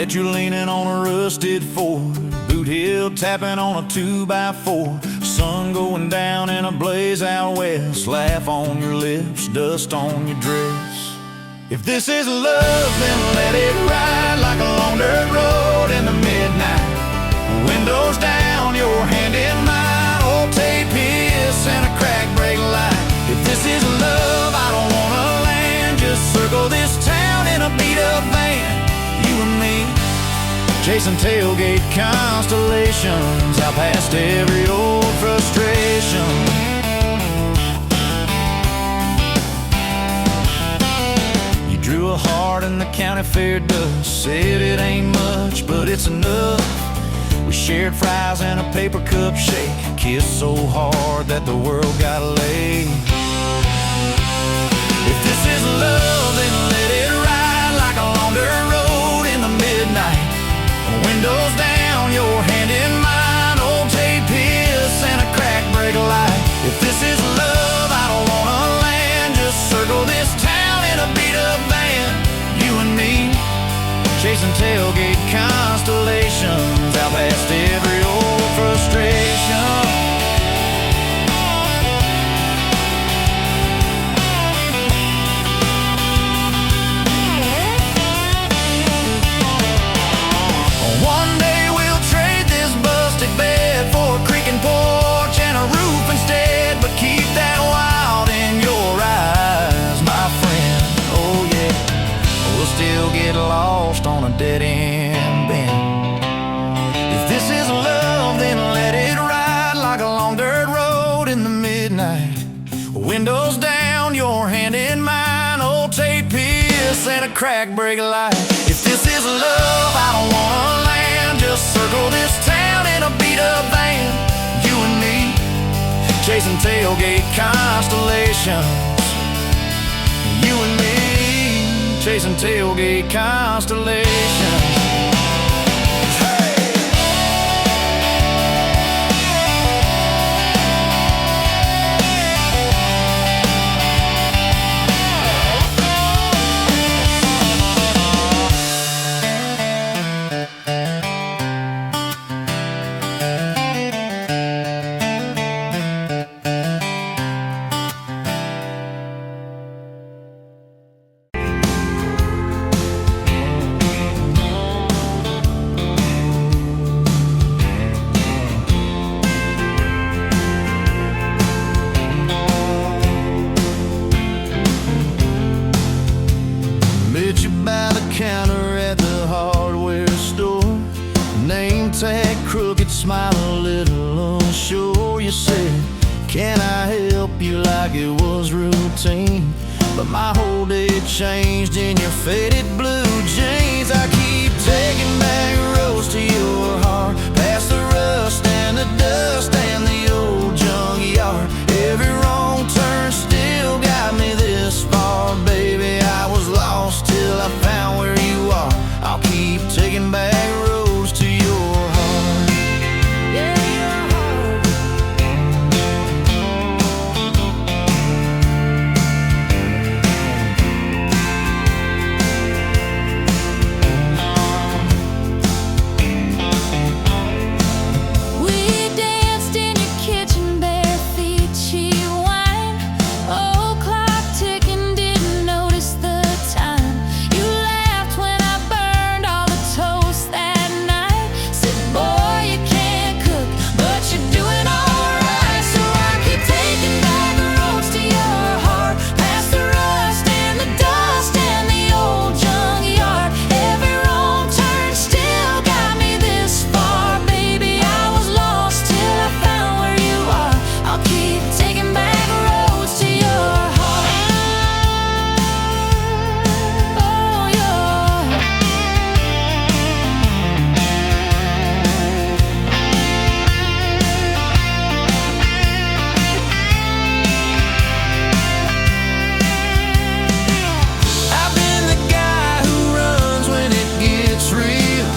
Bet you're leaning on a rusted Ford, boot heel tapping on a 2x4. Sun going down in a blaze out west, laugh on your lips, dust on your dress. If this is love, then let it ride like a long dirt road in the midnight. Windows down, your hand in mine, old tape hiss and a crack brake light. If this is love, I don't wanna land, just circle this town in a beat-up van. You and me, chasing tailgate constellations, out past every old frustration. You drew a heart in the county fair dust, said it ain't much, but it's enough. We shared fries and a paper cup shake, kissed so hard that the world got laid. If this is love, then let it ride like a long dirt road in the midnight. Windows down, your hand in mine, old tape hiss and a crack brake light. If this is love, I don't wanna land, just circle this town in a beat-up van. You and me, chasing tailgate constellations, out past every old frustration. One day we'll trade this busted bed for a creaking porch and a roof instead, but keep that wild in your eyes, my friend. Oh yeah, we'll still get lost on a dead-end bend. If this is love, then let it ride like a long dirt road in the midnight. Windows down, your hand in mine, old tape hiss and a crack brake light. If this is love, I don't wanna land, just circle this town in a beat-up van. You and me, chasing tailgate constellations. You and me, chasing tailgate constellations. By the counter at the hardware store, name tag crooked, smile a little unsure. You said, can I help you, like it was routine, but my whole day changed in your faded blue jeans. I keep taking back roads to your heart, past the rust and the dust and the old junkyard. Every wrong turn still got me this far, baby. I was lost till I found where you are. I'll keep taking back roads to your heart. Yeah, your heart. We danced in your kitchen, bare feet, cheap wine. Old clock ticking, didn't notice the time. You laughed when I burned all the toast that night. Said, boy, you can't cook, but you're doing alright. So I keep taking back the roads to your heart, past the rust and the dust and the old junkyard. Every wrong turn still got me this far, baby. I was lost till I found where you are. I'll keep taking back roads to your heart. Oh, your I've been the guy who runs when it gets real.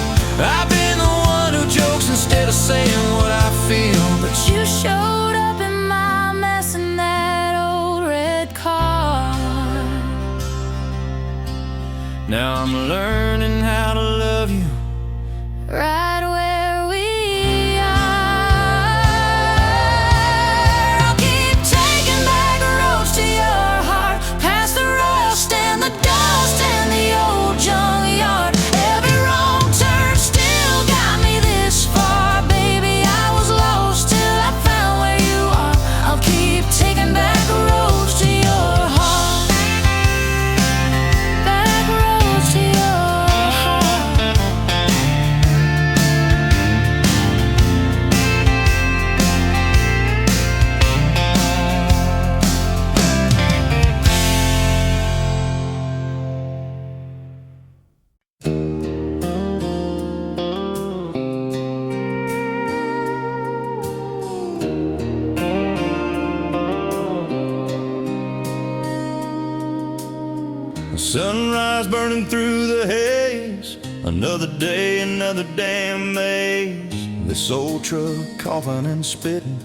I've been the one who jokes instead of saying what I feel. But you showed up in my mess in that old red car. now I'm learning how to love you Sunrise burning through the haze, another day, another damn maze. This old truck coughing and spitting,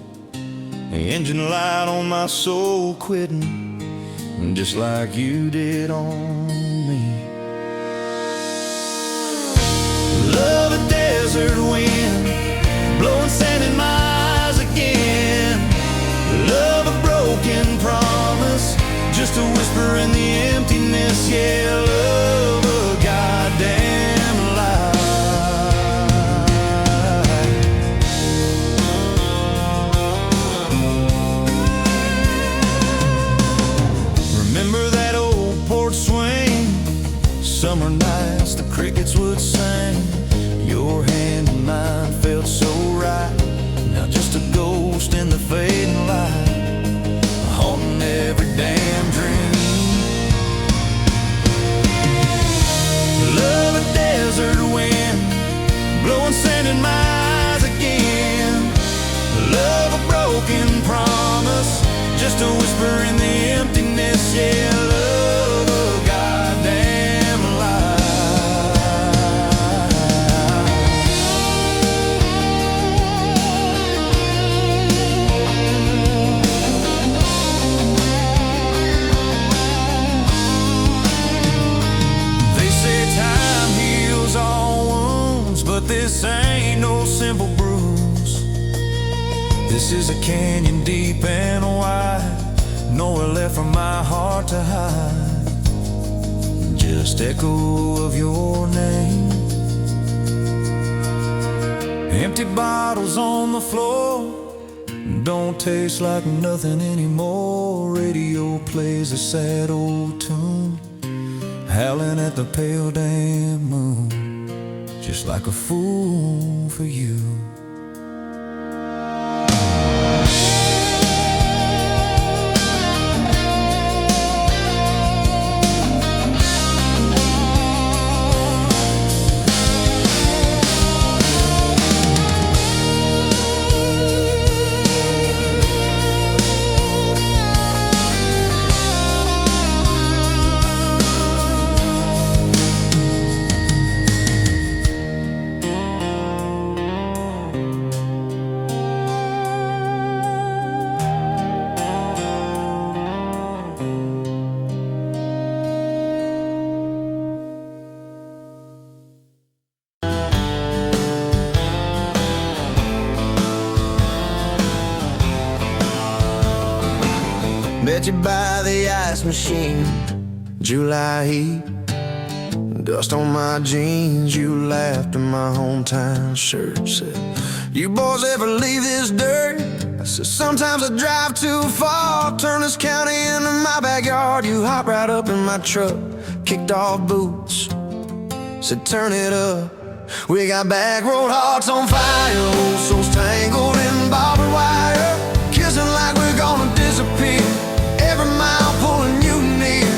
the engine light on my soul quitting, just like you did on me. Love a desert wind, blowing sand in my eyes again. Love a broken promise, just a whisper in the emptiness. Yeah, love a goddamn lie. Remember that old porch swing, summer nights the crickets would sing. Your hand in mine felt so right, now just a ghost in the fading light, haunting every damn dream. Love a desert wind, blowing sand in my eyes again. Love a broken promise, just a whisper in the emptiness. Yeah, love a goddamn lie. But this ain't no simple bruise. This is a canyon deep and wide, nowhere left for my heart to hide. Just echo of your name. Empty bottles on the floor, don't taste like nothing anymore. Radio plays a sad old tune, howling at the pale damn moon, just like a fool for you. Met you by the ice machine, July heat, dust on my jeans. You laughed in my hometown shirt, said, "You boys ever leave this dirt?" I said, "Sometimes I drive too far, turn this county into my backyard." You hopped right up in my truck, kicked off boots, said, "Turn it up." We got back road hearts on fire, old souls tangled in barbed wire, kissing like we're gonna disappear, every mile pulling you near.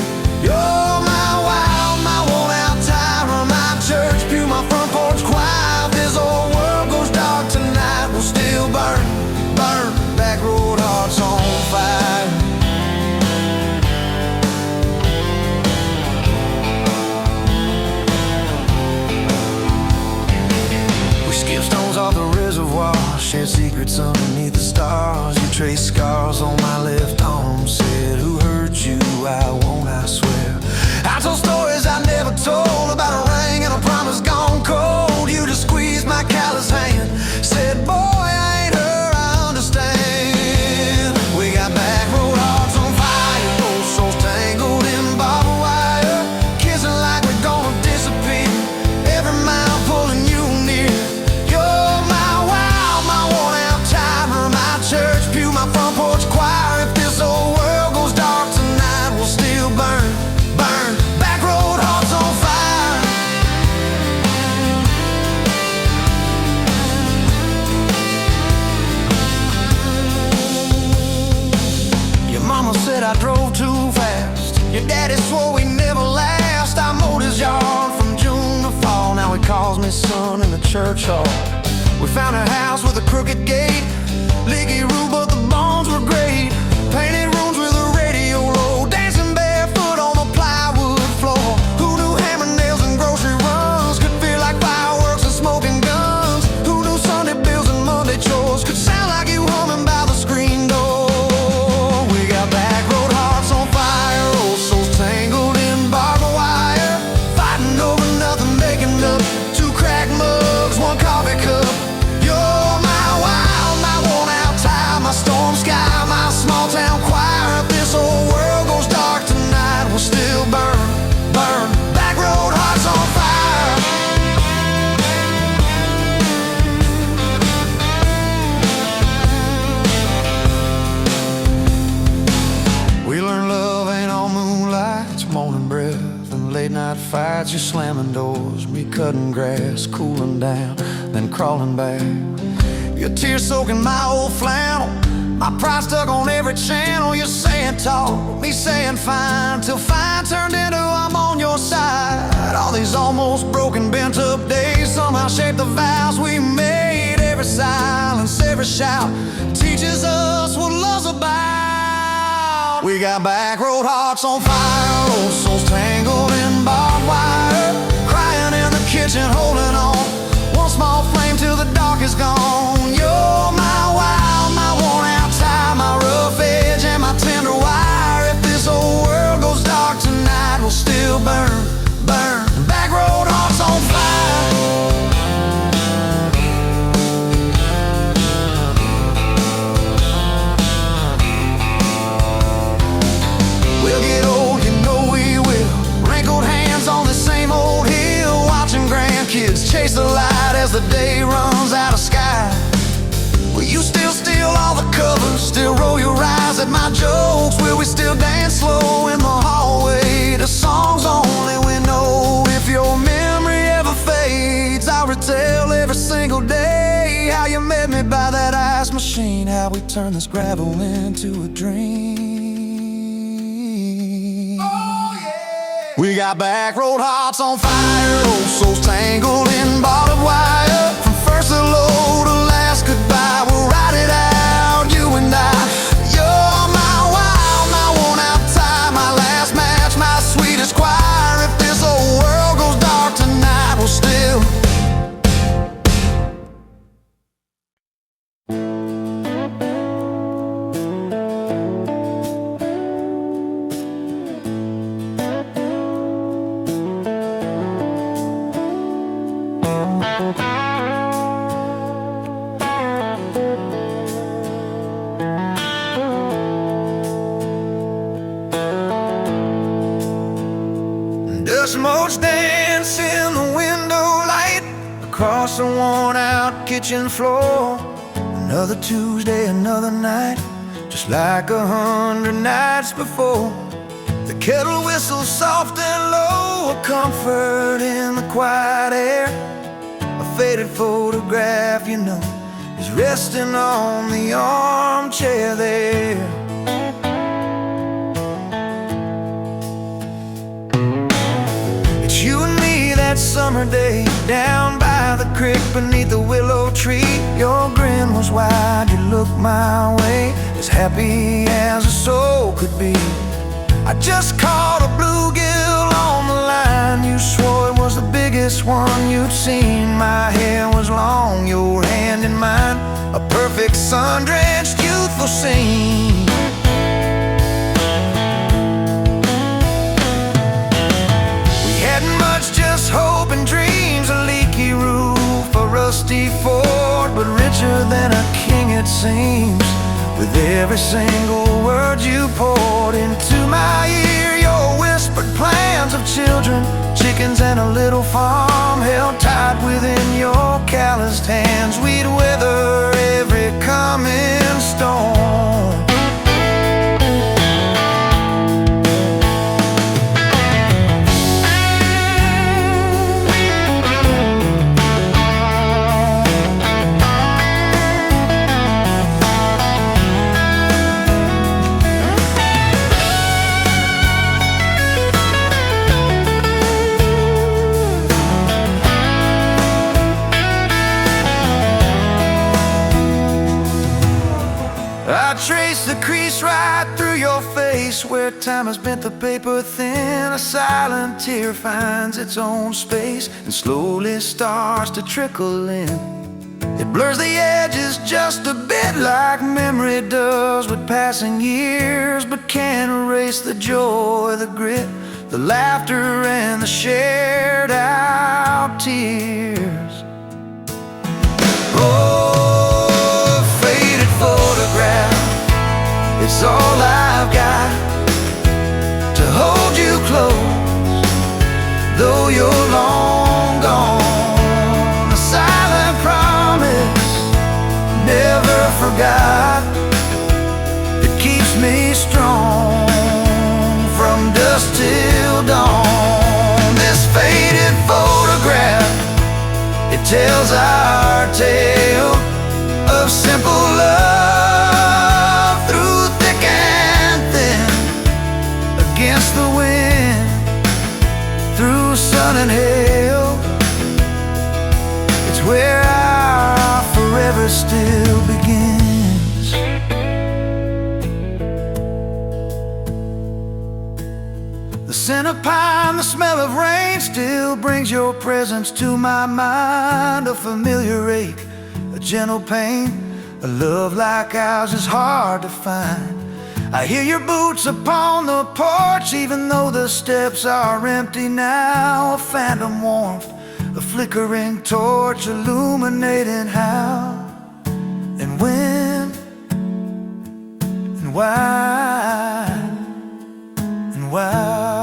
You're my wild, my worn-out tire, my church pew, my front porch choir. If this old world goes dark tonight, we'll still burn, burn, back road hearts on fire. We skip stones off the reservoir, share secrets underneath the stars. You trace scars on my left arm, said, "Who hurt you? I won't, I swear." I told stories I never told, about a ring and a promise gone cold. You just squeezed my callous hand, said, "Boy, I ain't her, I understand." We got back road hearts on fire, old souls tangled in barbed wire, kissing like we're gonna disappear, every mile pulling you near. You're my wild, my worn-out timer, my church pew, my front porch choir. If this old world goes dark tonight, we'll still burn, burn, back road hearts on fire. Your mama said I drove too fast, your daddy swore we never last. I mowed his yard from June to fall, now he calls me son in the church hall. We found a house with a crooked gate, leaky roof, but the bones were great. Painted rooms with a radio low, dancing barefoot on the plywood floor. rides, you slamming doors, me cutting grass, cooling down, then crawling back. Your tears soaking my old flannel, my pride stuck on every channel. You're saying talk, me saying fine, till fine turned into I'm on your side. All these almost broken, bent up days somehow shaped the vows we made. Every silence, every shout teaches us what love's about. We got back road hearts on fire, old souls tangled in barbed wire, crying in the kitchen, holding on. One small flame till the dark is gone. You're my wild, my worn out tie, my rough edge and my tender wire. If this whole world goes dark tonight, we'll still burn, burn. Back road hearts on fire. We'll get old, you know we will. Wrinkled hands on the same old hill, watching grandkids chase the light as the day runs out of sky. Will you still steal all the covers, still roll your eyes at my jokes? Will we still dance slow in the hallway to songs only we know? If your memory ever fades, I'll retell every single day how you met me by that ice machine, how we turned this gravel into a dream. Oh, yeah. We got back road hearts on fire, old souls tangled in barbed wire. From first hello to last goodbye, we'll ride it out, you and I. You're my wild, my worn out tie, my last match, my sweetest choir. If this whole world goes dark tonight, we'll still dust motes dance in the window light across the worn out kitchen floor. Another Tuesday, another night, just like 100 nights before. The kettle whistles soft and low, a comfort in the quiet air. A faded photograph, you know, is resting on the armchair there. It's you and me that summer day, down by the creek beneath the willow tree. Your grin was wide, you looked my way, as happy as a soul could be. I just caught a bluegill on the line. You swore it was the biggest one you'd seen. My hair was long, your hand in mine, a perfect sun-drenched youthful scene. We hadn't much, just hope and dreams, a leaky roof, a rusty fort, but richer than a king it seems. With every single word you poured into my ear, your whispered plans of children, chickens and a little farm, held tight within your calloused hands. We'd weather every coming storm. I trace the crease right through your face, where time has bent the paper thin. A silent tear finds its own space and slowly starts to trickle in. It blurs the edges just a bit, like memory does with passing years, but can't erase the joy, the grit, the laughter and the shared out tears. Oh, faded photograph, it's all I've got to hold you close, though you're long gone. A silent promise, never forgot, it keeps me strong from dusk till dawn. This fate tells our tale of simple love through thick and thin, against the wind, through sun and hail. It's where our forever still begins. The scent of pine, the smell of rain still brings your presence to my mind. A familiar ache, a gentle pain, a love like ours is hard to find. I hear your boots upon the porch, even though the steps are empty now. A phantom warmth, a flickering torch, illuminating how and when and why and why.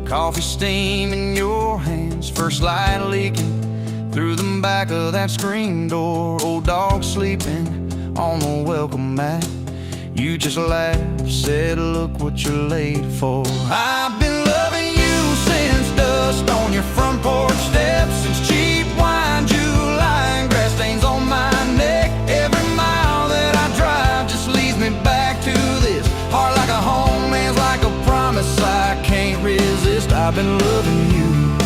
Coffee steam in your hands, first light leaking through the back of that screen door. Old dog sleeping on the welcome mat. You just laughed, said, look what you're late for. I've been loving you since dust on your front porch steps, since cheap wine, July, and grass stains on my neck. Every mile that I drive just leads me back to this heart like a home, man's like a promise I can't resist. I've been loving you,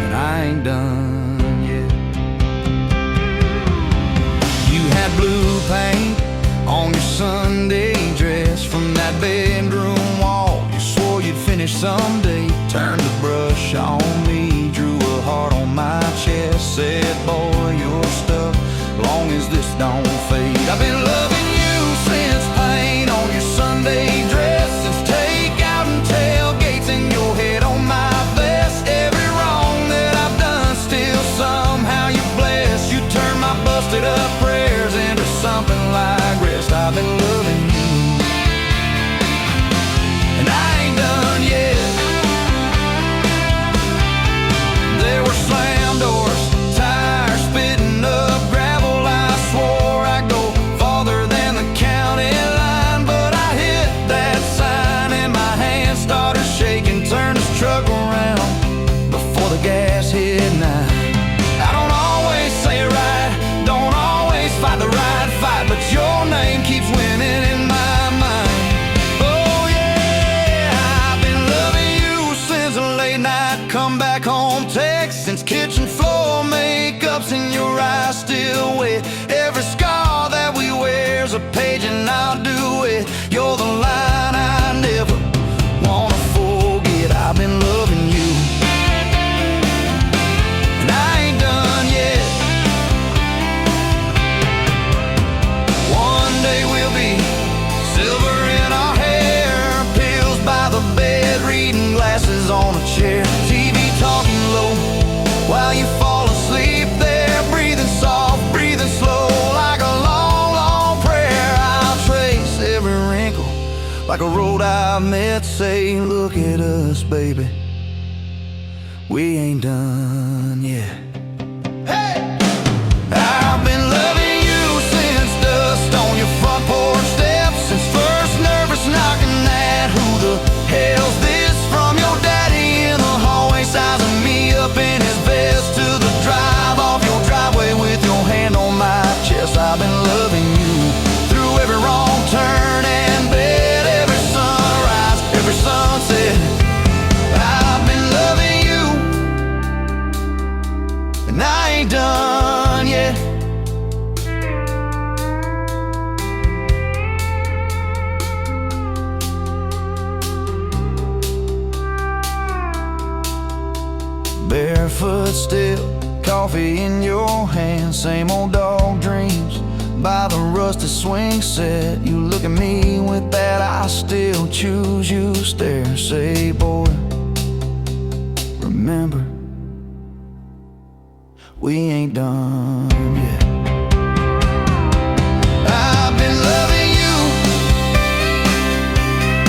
but I ain't done yet. You had blue paint on your Sunday dress from that bedroom wall. You swore you'd finish someday. Turned the brush on me, drew a heart on my chest, said, boy, you're stuck long as this don't fade. I've been loving you since paint on your Sunday dress, since takeout and tailgates in your head on my vest. Every wrong that I've done, still somehow you bless. You turn my busted up prayers into something like rest. I've been loving you, and I ain't done yet. There were slam doors, tires spitting up gravel. I swore I'd go farther than the county line, but I hit that sign and my hand started shaking. Turned this truck around before the gas hit 9. I don't always say it right, don't always fight the right fight, but your name keeps winning in my mind. Oh yeah, I've been loving you since a late night come back home text, since kitchen floor makeup's in your eyes still wet. Every scar that we wear's a page and I'll do it. You're the line I never wanna forget. I've been loving you, and I ain't done yet. One day we'll be silver in our hair, pills by the bed, reading glasses on a chair, TV talking low while you fall asleep there, breathing soft, breathing slow, like a long, long prayer. I'll trace every wrinkle like a road I've met. Say, look at us, baby, we ain't done yet. Hey! I've been loving you since dust on your front porch steps, since first nervous knocking at who the hell's this from your dad. ain't done yet. Barefoot still, coffee in your hand, same old dog dreams by the rusty swing set. You look at me with that I still choose you stare. Say, boy, remember, we ain't done yet. I've been loving you,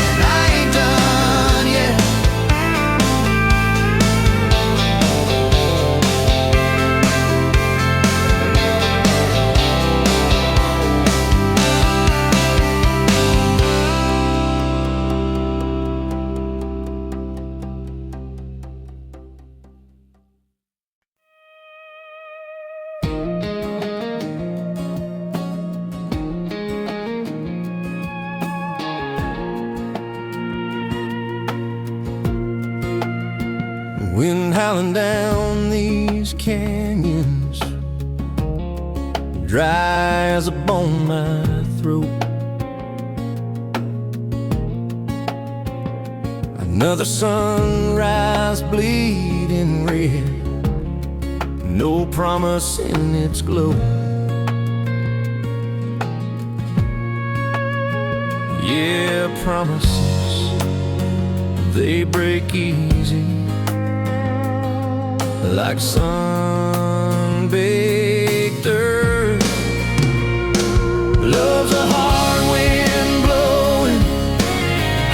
and I ain't done yet. Wind howling down these canyons, dry as a bone my throat. Another sunrise bleeding red, no promise in its glow. Yeah, promises, they break easy, like sun-baked earth. Love's a hard wind blowing,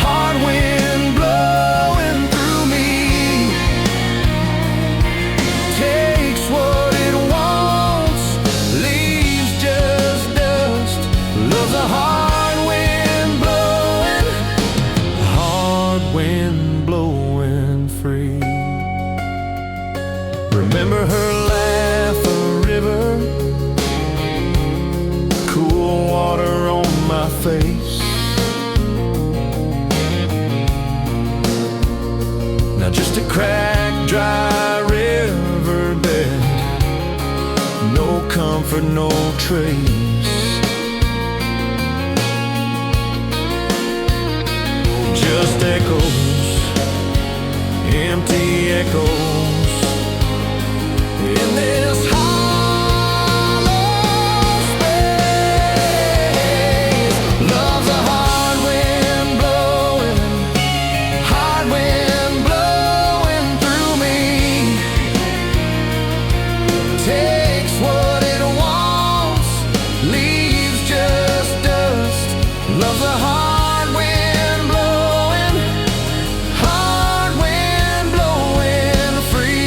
hard wind blowing through me. Takes what it wants, leaves just dust. Love's a hard wind blowing free. Remember her laugh, a river, cool water on my face. Now just a cracked, dry riverbed, no comfort, no trace. Just echoes, empty echoes in this hollow space. Love's a hard wind blowing through me. Takes what it wants, leaves just dust. Love's a hard wind blowing free.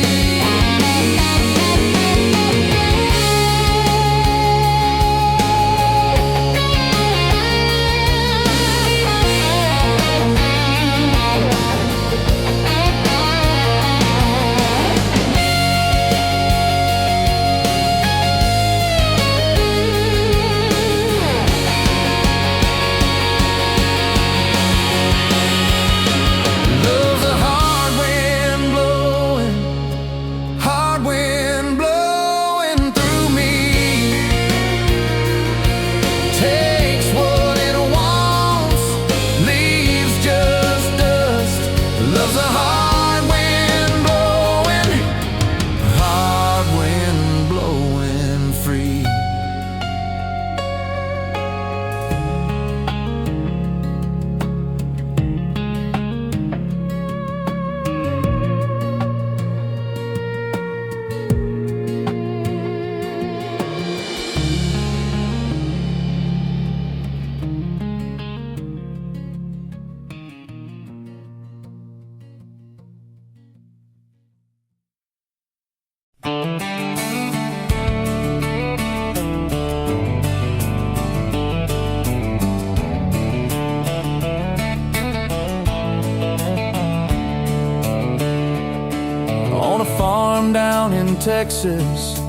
On a farm down in Texas,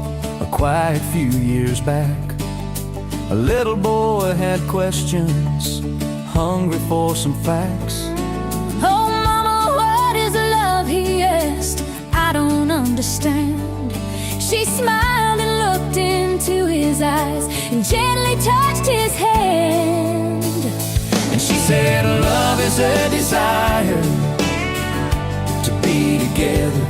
a quiet few years back, a little boy had questions, hungry for some facts. Oh, mama, what is love? He asked. I don't understand. She smiled. his eyes and gently touched his hand. And she said, love is a desire to be together,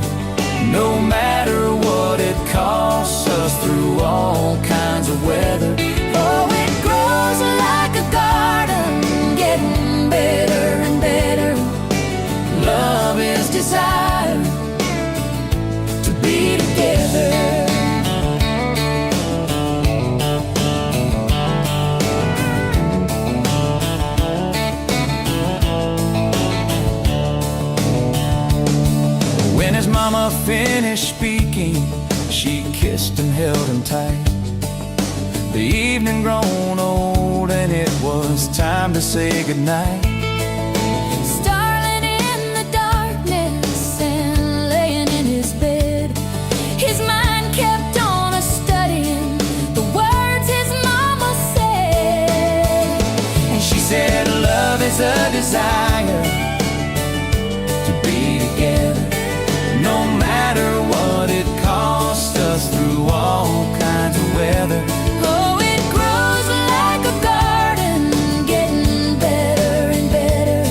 no matter what it costs us, through all kinds of weather. Oh, it grows like a garden, getting better and better. Love is desire to be together. When his mama finished speaking, she kissed and held him tight. The evening grown old, and it was time to say goodnight. Starling in the darkness and laying in his bed, his mind kept on a-studying the words his mama said. And she said, love is a desire to be together, no matter what it costs us, through all kinds of weather. Oh, it grows like a garden, getting better and better.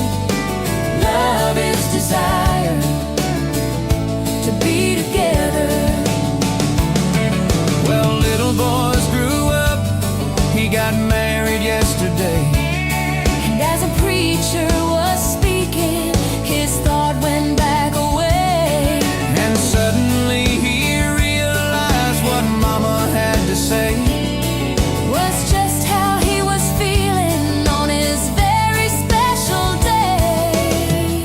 Love is desire To be together. Well, little boys grew up, he got married yesterday. And as a preacher was speaking, his thought went back away. And suddenly he realized what mama had to say. Was just how he was feeling on his very special day.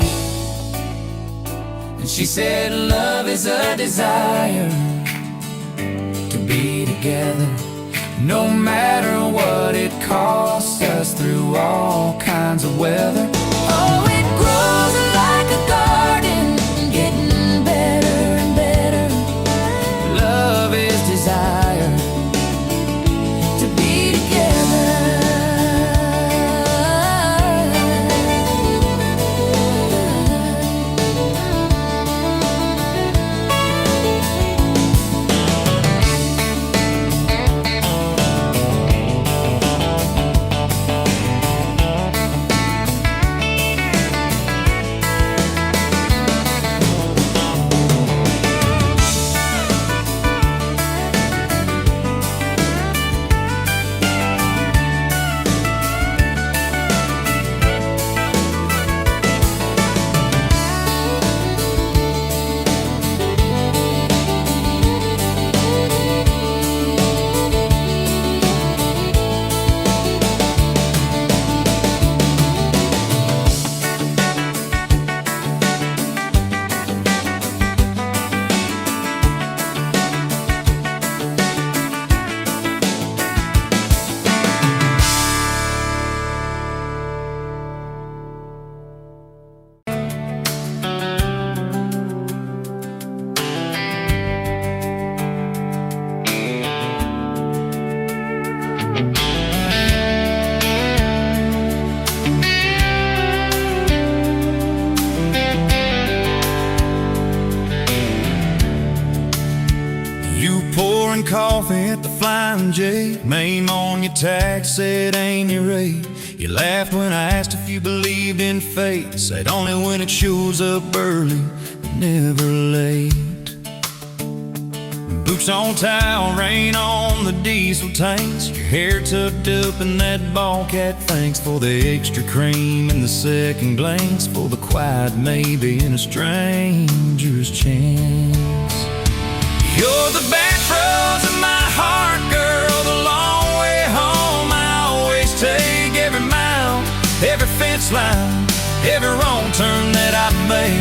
And she said, love is a desire to be together, no matter what it costs us, through all kinds of weather. Oh, it grows like a garden, getting better and better. Love is desire To be together. Pouring coffee at the Flying J, name on your tax said ain't your rate. You laughed when I asked if you believed in fate, said only when it shows up early, never late. Boots on towel, rain on the diesel tanks, your hair tucked up in that ball cat. Thanks for the extra cream and the second glance, for the quiet maybe in a stranger's chance. You're the back roads of my heart, girl, the long way home. I always take every mile, every fence line, every wrong turn that I make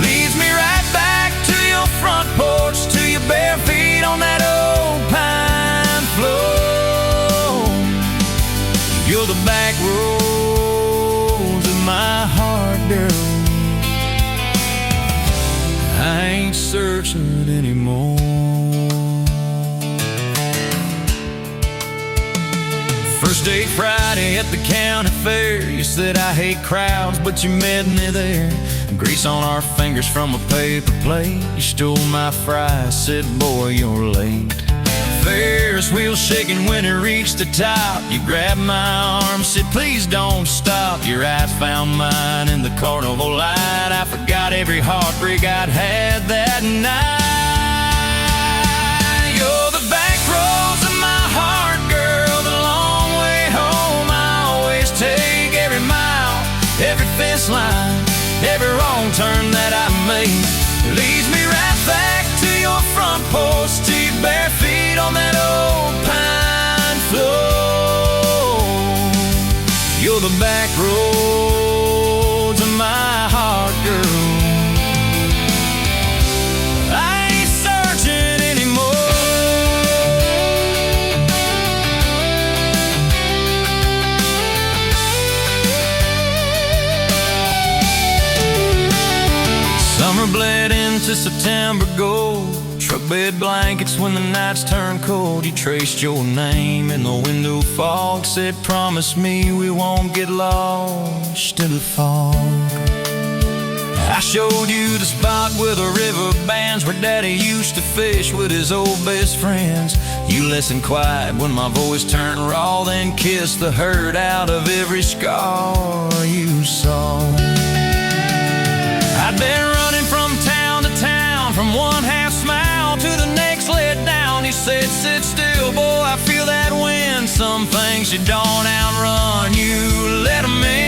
leads me right back to your front porch, to your bare feet on that old pine floor. You're the back roads of my heart, girl. I ain't searching anymore. First date Friday at the county fair, you said I hate crowds, but you met me there. Grease on our fingers from a paper plate, you stole my fries, said boy you're late. Ferris Ferris wheel shaking when it reached the top. You grabbed my arm, said please don't stop. Your eyes found mine in the carnival light. I forgot every heartbreak I'd had that night. You're the back roads of my heart, girl, the long way home I always take. Every mile, every fence line, every wrong turn that I make leads me right back to your front porch, to your bare feet on that old pine floor. You're the back roads of my heart, girl. I ain't searching anymore. Summer bled into September gold. Truck bed blankets when the nights turn cold. You traced your name in the window fog, said promise me we won't get lost in the fog. I showed you the spot where the river bands, where Daddy used to fish with his old best friends. You listened quiet when my voice turned raw, then kissed the hurt out of every scar you saw. I'd been running from town to town, from one half smile to the next let down. You said sit still, boy, I feel that wind. Some things you don't outrun, you let them in.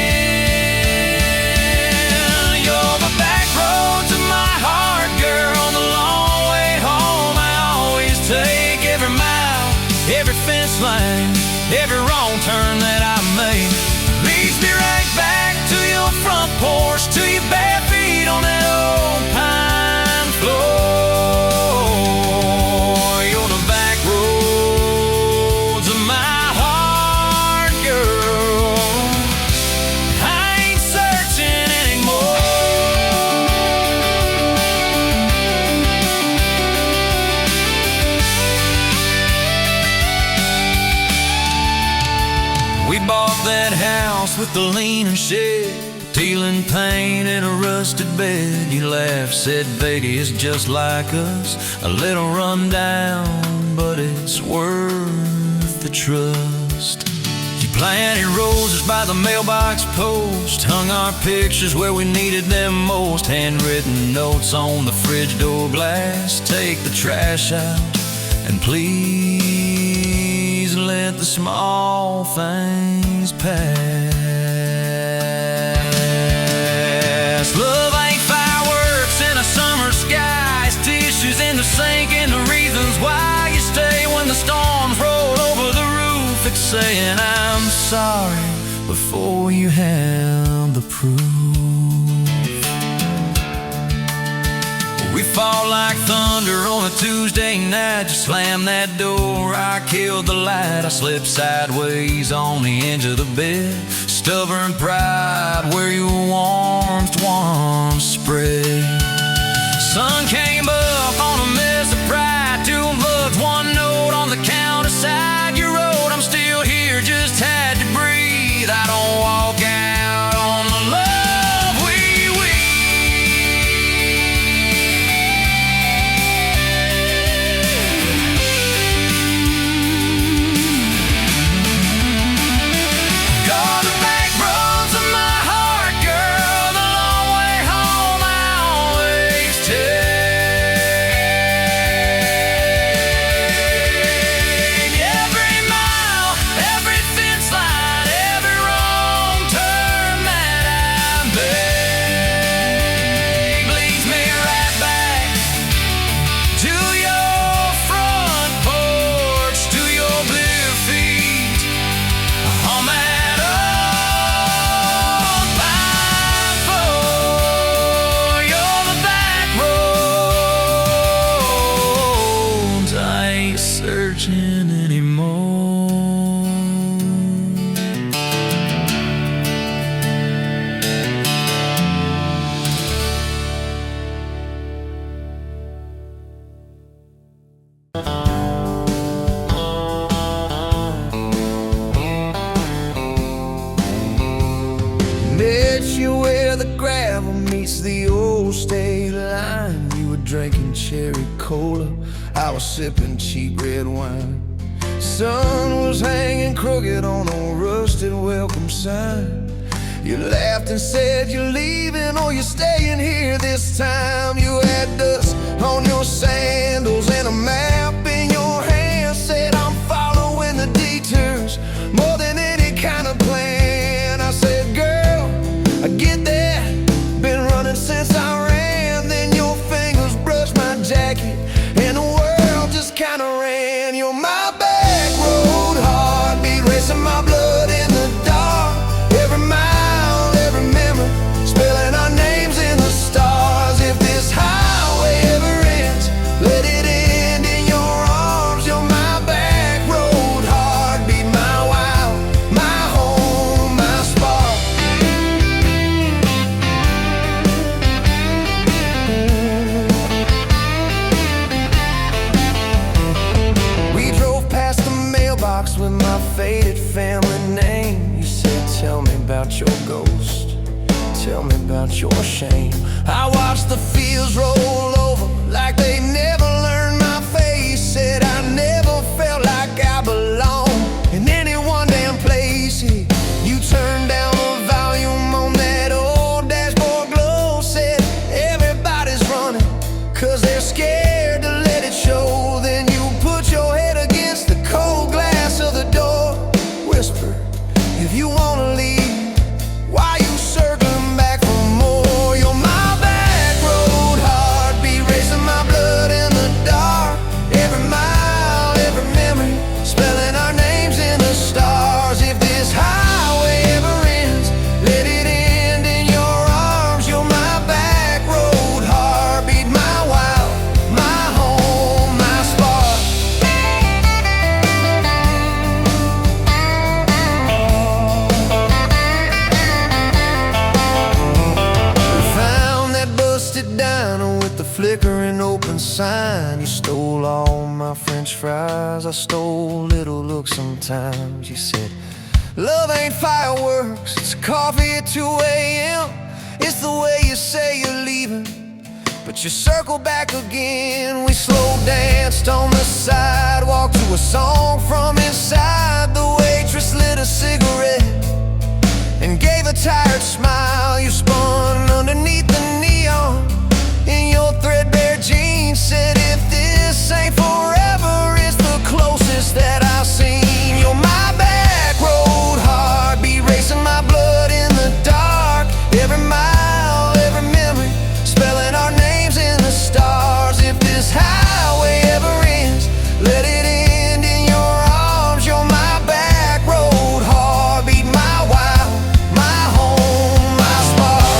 You're the back roads of my heart, girl, the long way home I always take. Every mile, every fence line, every wrong turn that I make leads me right back to your front porch, to your bare feet on that old pine floor. You're the back roads of my heart, girl. I ain't searching anymore. We bought that house with the leaning shed, peeling paint in a rusted bed. You laughed, said baby, it's just like us, a little run down, but it's worth the trust. You planted roses by the mailbox post, hung our pictures where we needed them most. Handwritten notes on the fridge door glass, take the trash out and please let the small things pass. Love ain't fireworks in a summer sky, it's tissues in the sink and the reasons why you stay when the storms roll over the roof. It's saying I'm sorry before you have the proof. We fall like thunder on a Tuesday night. You slam that door, I killed the light. I slipped sideways on the edge of the bed. Stubborn pride where your warmth once spread. Sun came up on a mess of pride. 2 bucks, 1 note on the counter side. You wrote, I'm still here, just had to breathe. I don't walk out on the love searching anymore. Met you where the gravel meets the old state line. You were drinking cherry cola, I was sipping cheap red wine. Sun was hanging crooked on a rusted welcome sign. You laughed and said you're leaving or you're staying here this time. You had dust on your sandals and a map in your hand. Said I'm following the detours more than any kind of plan. I said, girl, I get that, been running since I ran. Then your fingers brushed my jacket and the world just kinda ran. You're my back road heartbeat, racing my blood in the dark. Every mile, every memory, spelling our names in the stars. If this highway ever ends, let it end in your arms. You're my back road heartbeat, my wow, my home, my spark. We drove past the mailbox with my faded family name. You said, tell me about your ghost, tell me about your shame. I watched the fields roll over like they never learned my face. Said I never felt like I belonged in any one damn place. You turned down the volume on that old dashboard glow. Said everybody's running 'cause they're scared to let it show. Then you put your head against the cold glass of the door. Whisper, if you wanna leave, why you circling back for more? You're my back road heartbeat, racing my blood in the dark. Every mile, every memory, spelling our names in the stars. If this highway ever ends, let it end in your arms. You're my back road heartbeat, my wow, my home, my spark. Found that busted diner with the flickering open sign. You stole all my french fries, I stole little looks sometimes. You said, love ain't fireworks, it's coffee at 2 a.m. It's the way you say you're leaving, but you circle back again. We slow danced on the sidewalk to a song from inside. The waitress lit a cigarette and gave a tired smile. You spun underneath the neon in your threadbare jeans. Said if this ain't forever, it's the closest that I've seen. You're my back road heartbeat, racing my blood in the dark. Every mile, every memory, spelling our names in the stars. If this highway ever ends, let it end in your arms. You're my back road heartbeat, my wow, my home, my spark.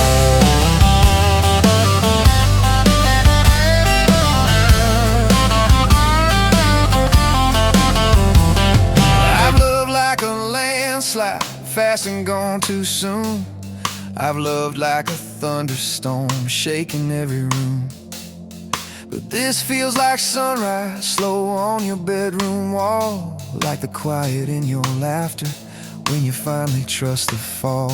I've loved like a landslide, fast and gone too soon. I've loved like a thunderstorm, shaking every room. But this feels like sunrise, slow on your bedroom wall. Like the quiet in your laughter when you finally trust the fall.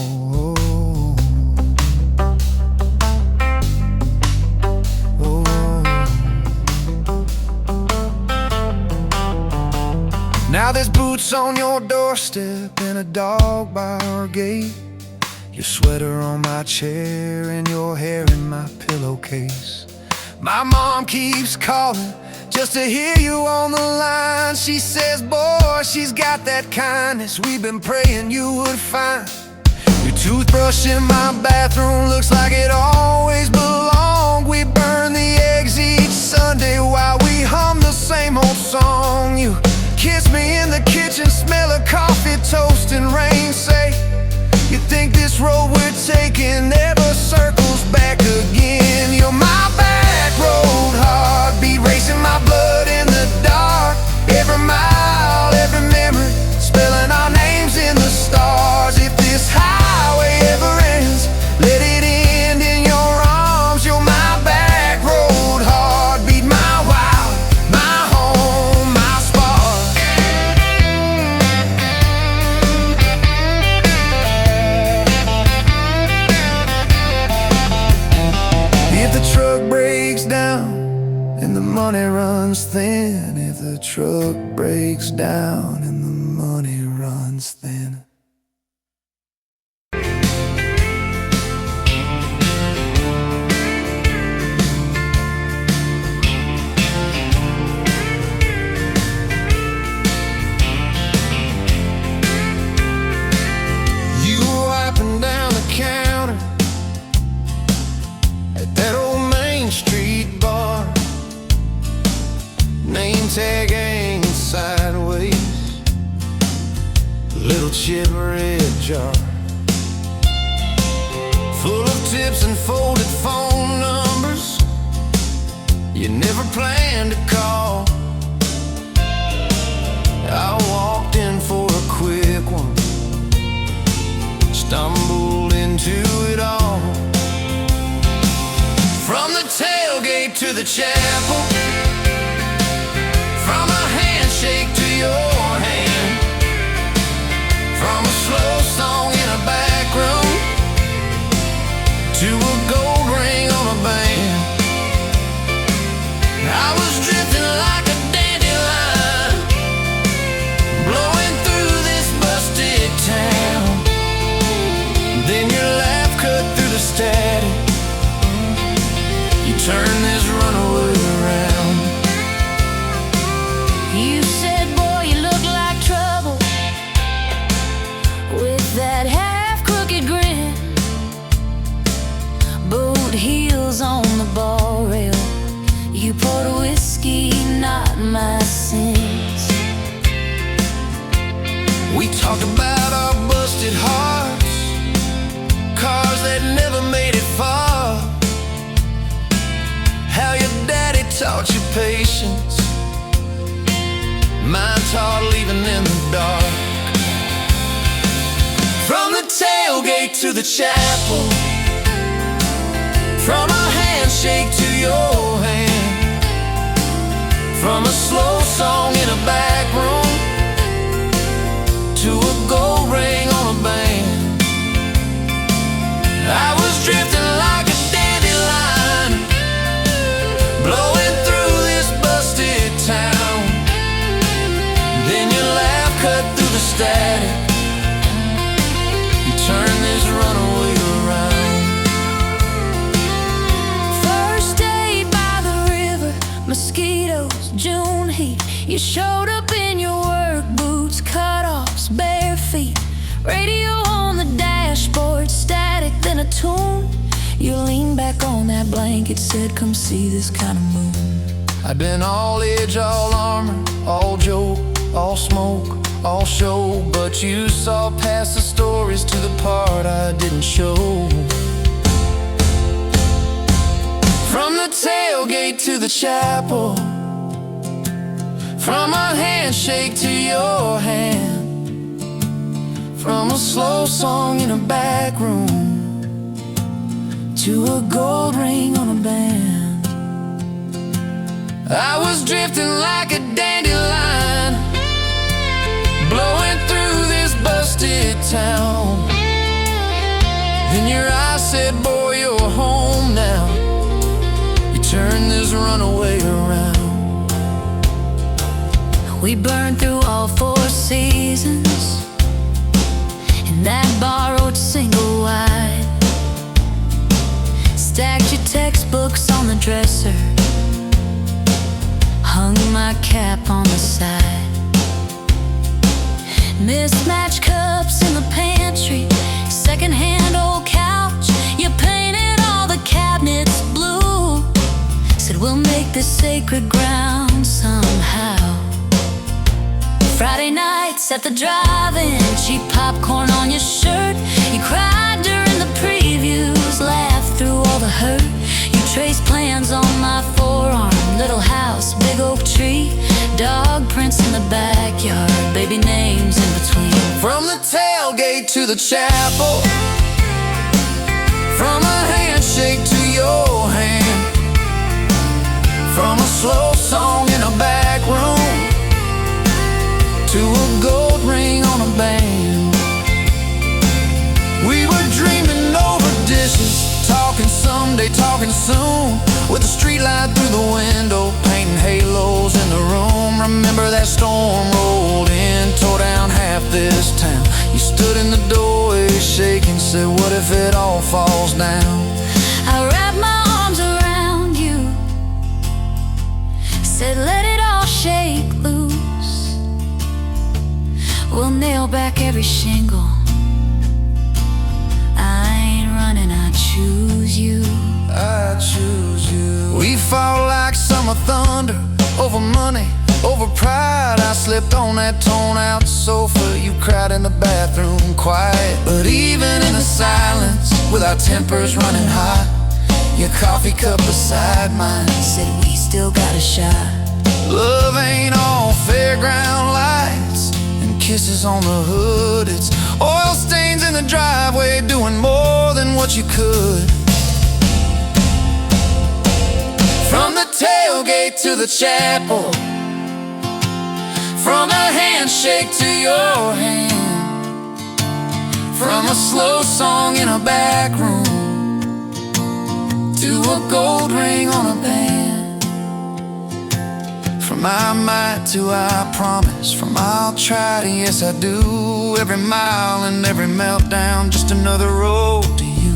Now there's boots on your doorstep and a dog by our gate. Your sweater on my chair and your hair in my pillowcase. My mom keeps calling just to hear you on the line. She says, boy, she's got that kindness we've been praying you would find. Your toothbrush in my bathroom looks like it always belonged. We burn the eggs each Sunday while we hum the same old song. You kiss me in the kitchen, smell of coffee, toast, and rain. Say, you think this road we're taking never circles back again. You're my back road heartbeat, racing my blood in the dark. Every mile, every memory, spelling our names in the stars. If this highway ever ends, let it end in your arms. You're my back road heartbeat, my wow, my home, my spark. truck breaks down and the money runs thin. You were wiping down the counter at that old Main Street bar, name tag hanging sideways, little chip red jar full of tips and folded phone numbers you never planned to call. I walked in for a quick one, stumbled into it all. From the tailgate to the chapel, from a handshake to your hand, from a slow song in a back room to a gold ring on a band. I was drifting like a dandelion, blowing through this busted town. Then your laugh cut through the static, you turn this runaway around. You said, boy, you look like trouble, with that half-crooked grin, boot heels on the bar rail. You poured whiskey, not my sins. We talked about our busted hearts, cars that never made it far, how your daddy taught you patience, mine taught leaving in the dark. From the tailgate to the chapel, from a handshake to your hand, from a slow song in a back room to a gold ring on a band. I was drifting like a dandelion, blowing through this busted town. Then your laugh cut through the static, you turn this runaway around. First day by the river, mosquitoes, June heat. You showed up in your work boots, cutoffs, bare feet, radio on the dashboard, static, then a tune. You leaned back on that blanket, said, come see this kind of moon. I'd been all edge, all armor, all joke, all smoke, all show, but you saw past the stories to the part I didn't show. From the tailgate to the chapel, from a handshake to your hand, from a slow song in a back room to a gold ring on a band. I was drifting like a dandelion, blowing through this busted town. Then your eyes said, boy, you're home now. You turned this runaway around. We burned through all 4 seasons in that borrowed single wide. Stacked your textbooks on the dresser, hung my cap on the side. Mismatched cups in the pantry, secondhand old couch. You painted all the cabinets blue, said we'll make this sacred ground somehow. Friday nights at the drive-in, cheap popcorn on your shirt. You cried during the previews, laughed through all the hurt. You traced plans on my forearm, little house, big oak tree, dog prints in the backyard, baby names in between. From the tailgate to the chapel, from a handshake to your hand, from a slow song in a back room to a gold ring on a band. We were dreaming over dishes, talking someday, talking soon, with a street light through the window, painting halos in the room. Remember that storm rolled in, tore down half this town. You stood in the doorway shaking, said, what if it all falls down? I wrapped my arms around you, said let it all shake loose. We'll nail back every shingle. I ain't running, I choose you. I choose you. We fought like summer thunder, over money, over pride. I slept on that torn-out sofa, you cried in the bathroom quiet. But even in the silence, with our tempers running hot, your coffee cup beside mine said we still got a shot. Love ain't all fairground lights and kisses on the hood. It's oil stains in the driveway, doing more than what you could. From the tailgate to the chapel, from a handshake to your hand, from a slow song in a back room to a gold ring on a band. From I might to I promise, from I'll try to yes I do. Every mile and every meltdown, just another road to you.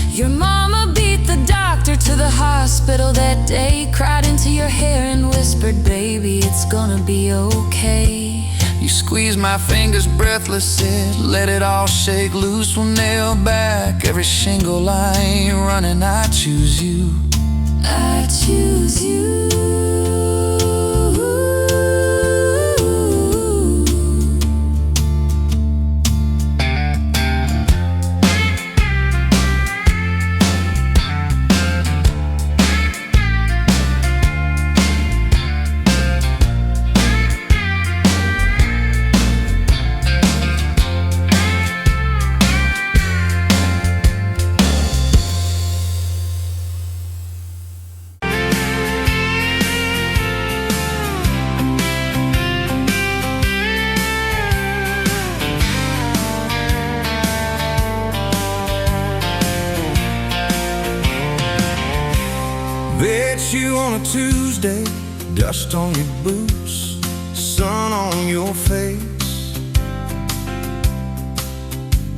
Your mama beat the doctor to the hospital that day, cried into your hair and whispered, baby, it's gonna be okay. You squeezed my fingers breathless, said, let it all shake loose. We'll nail back every shingle. I ain't running, I choose you. I choose you. Bet you on a Tuesday, dust on your boots, sun on your face.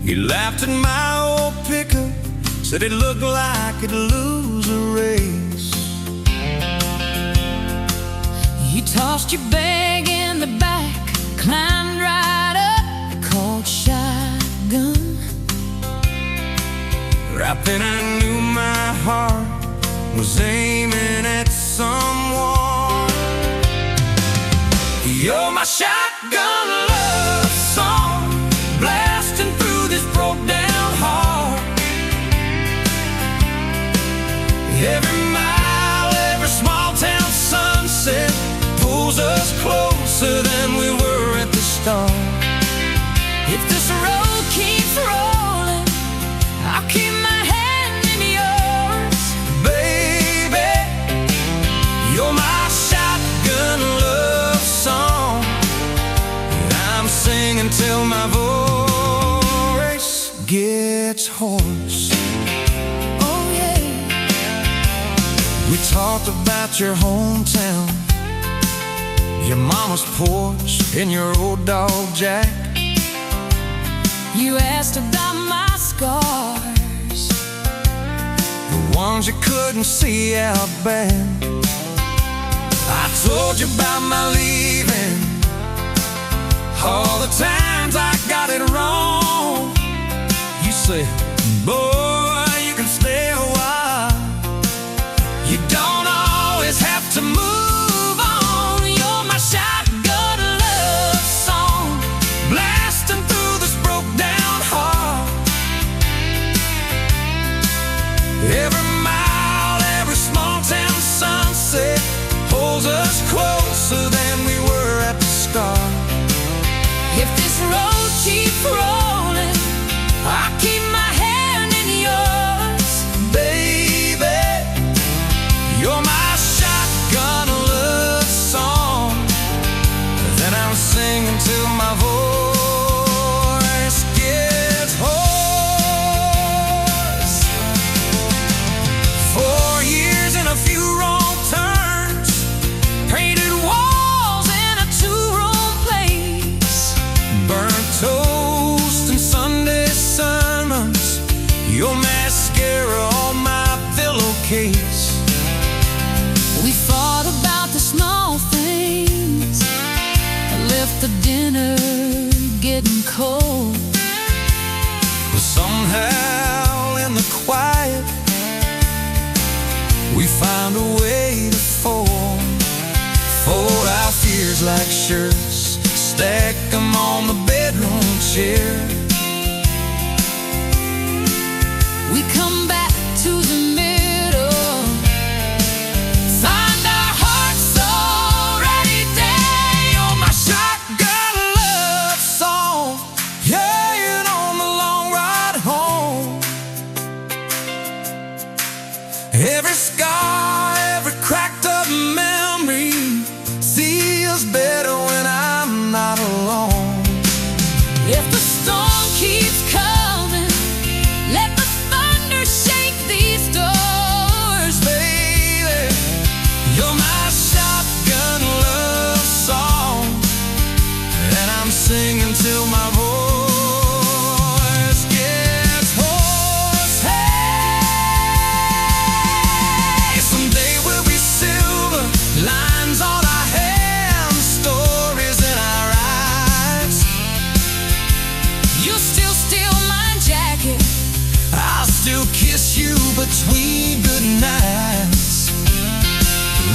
You laughed at my old pickup, said it looked like it'd lose a race. You tossed your bag in the back, climbed right up, called shotgun. Right then I knew my heart was aiming at someone. You're my shotgun love song, blasting through this broke down heart. Every mile, every small town sunset pulls us closer than we were at the start. If this road keeps rolling, I'll keep my hand in yours. Baby, you're my shotgun love song, and I'm singing till my voice gets hoarse. Oh yeah. We talked about your hometown, your mama's porch, and your old dog Jack. You asked about my scars, The ones you couldn't see out back. I told you about my leaving, all the times I got it wrong. You said, boy, you can stay a while, you don't always have to move on. You're my shotgun love song, blasting through this broke down heart. Every mile, every small town sunset pulls us closer than we were at the dinner getting cold. But somehow in the quiet we find a way to fold our fears like shirts, stack them on the bedroom chair. We come back to the middle, find our hearts already dead. You're my shotgun love song, yeah, on the long ride home. Every scar, every cracked up memory feels better when I'm not alone. If the storm keeps coming, let the thunder shake these doors. Baby, you're my shotgun love song, and I'm singing till my voice gets hoarse. Hey, someday we'll be silver, lines on our hands, stories in our eyes. You'll still steal my jacket, I'll still kiss you between good nights.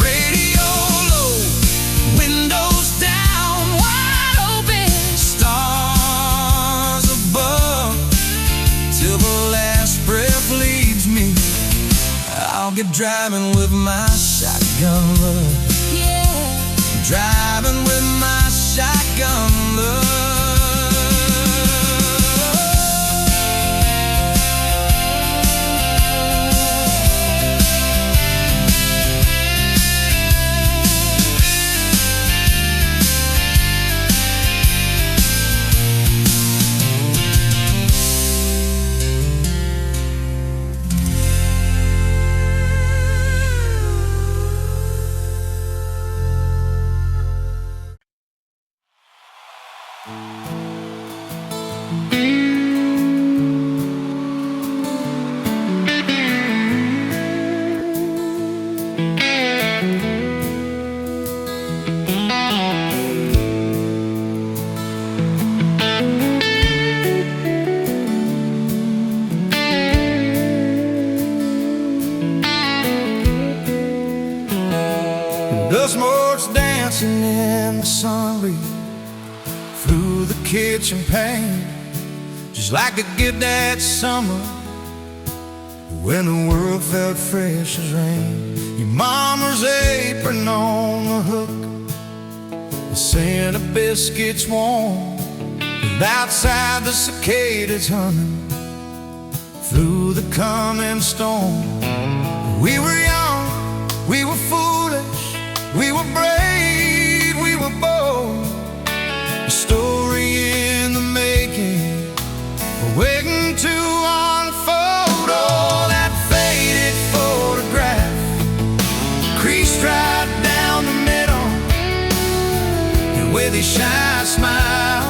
Radio low, windows down, wide open. stars above, till the last breath leaves me. I'll get driving with my shotgun love, Yeah, driving with my shotgun love. Dust motes dancing in the sun breeze through the kitchen pane, just like a gift that summer when the world felt fresh as rain. Your mama's apron on the hook, the scent of biscuits warm, and outside the cicadas humming through the coming storm. We were young, we were foolish, we were brave, we were bold. A story in the making, waiting to unfold. Oh, that faded photograph, creased right down the middle, and with his shy smile,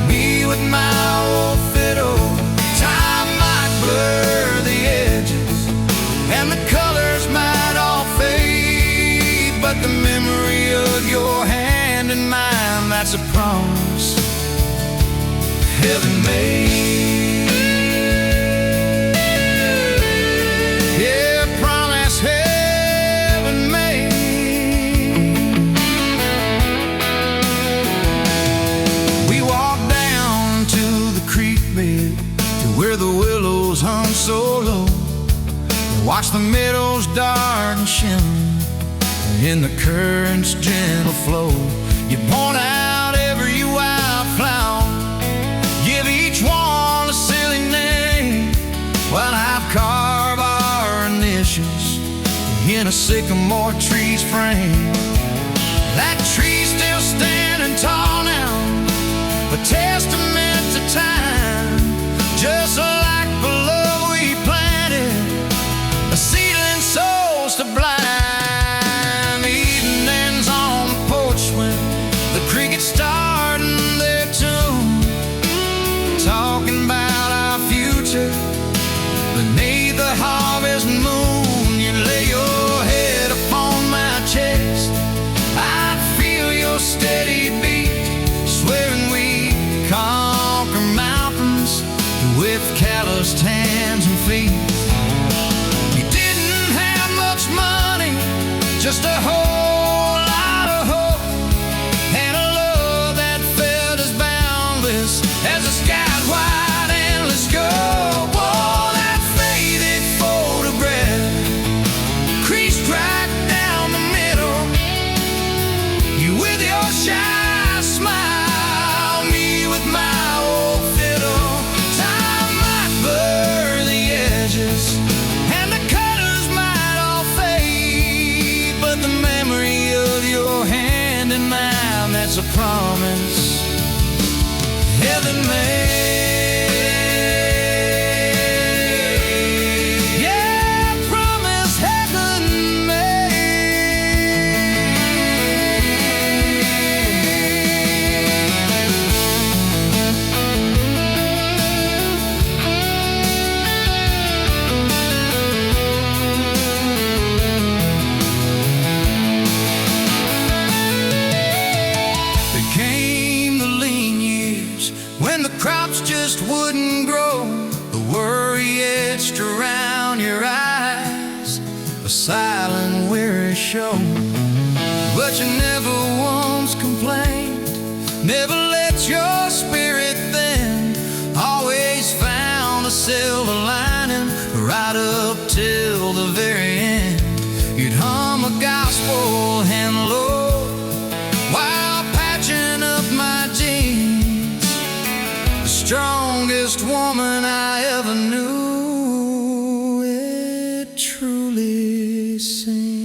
me with my old fiddle. Time might blur the edges, and the colors might all fade, but the memory of your hand in mine, that's a promise heaven made. Yeah, promise heaven made. We walked down to the creek bed, to where the willows hung so low, watch the meadows dart and shimmer in the current's gentle flow. You point out every wildflower, give each one a silly name, while I've carved our initials in a sycamore tree's frame. That tree's still standing tall now, a testament to time, just like the love we planted, a seedling souls to blind. Evenings on the porch when the crickets starting their tune, talking about our future beneath the harvest moon. You lay your head upon my chest, I'd feel your steady beat promise heaven made. Yeah, promise heaven when the crops just wouldn't grow, the worry etched around your eyes, a silent weary show. But you never once complained, never let your spirit thin, always found a silver lining right up till the very end. You'd hum a gospel hymn low while patching up my jeans. Strongest woman I ever knew, it truly seems.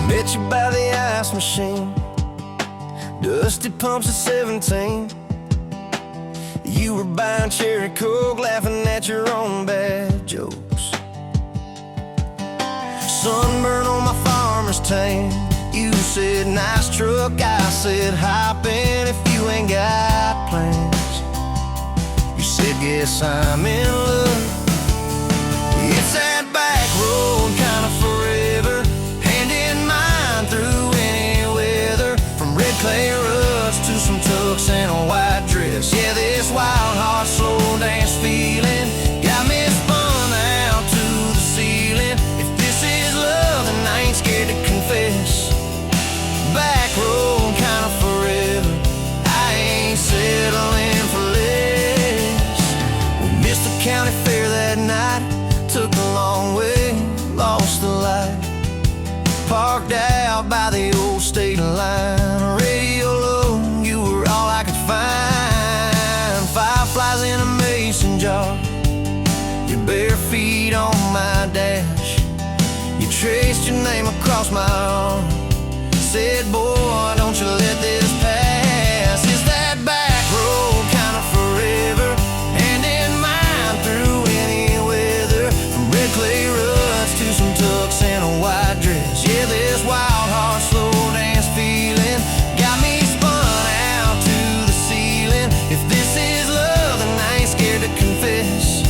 Met you by the ice machine, dusty pumps at 17. You were buying cherry coke, laughing at your own bad jokes. Sunburn on my farmer's tan. You said nice truck, I said hop in if you ain't got plans. You said guess I'm in love. It's that back road kind of forever, hand in mine through any weather, from red clay ruts to some tux and a white dress. Yeah, this wild heart slow dance feeling got me spun out to the ceiling. If this is love, then I ain't scared to confess. Back road kind of forever, I ain't settling for less. We missed the county fair that night, took the long way, lost the light. Parked out by the old state line, radio low, you were all I could find. Fireflies in a mason jar, your bare feet on my dash. You traced your name across my arm, said, boy, don't you let this pass. It's that back road kind of forever, hand in mine through any weather, from red clay ruts to some tux and a white dress. Yeah, this wild heart slow dance feeling got me spun out to the ceiling. If this is love, then I ain't scared to confess.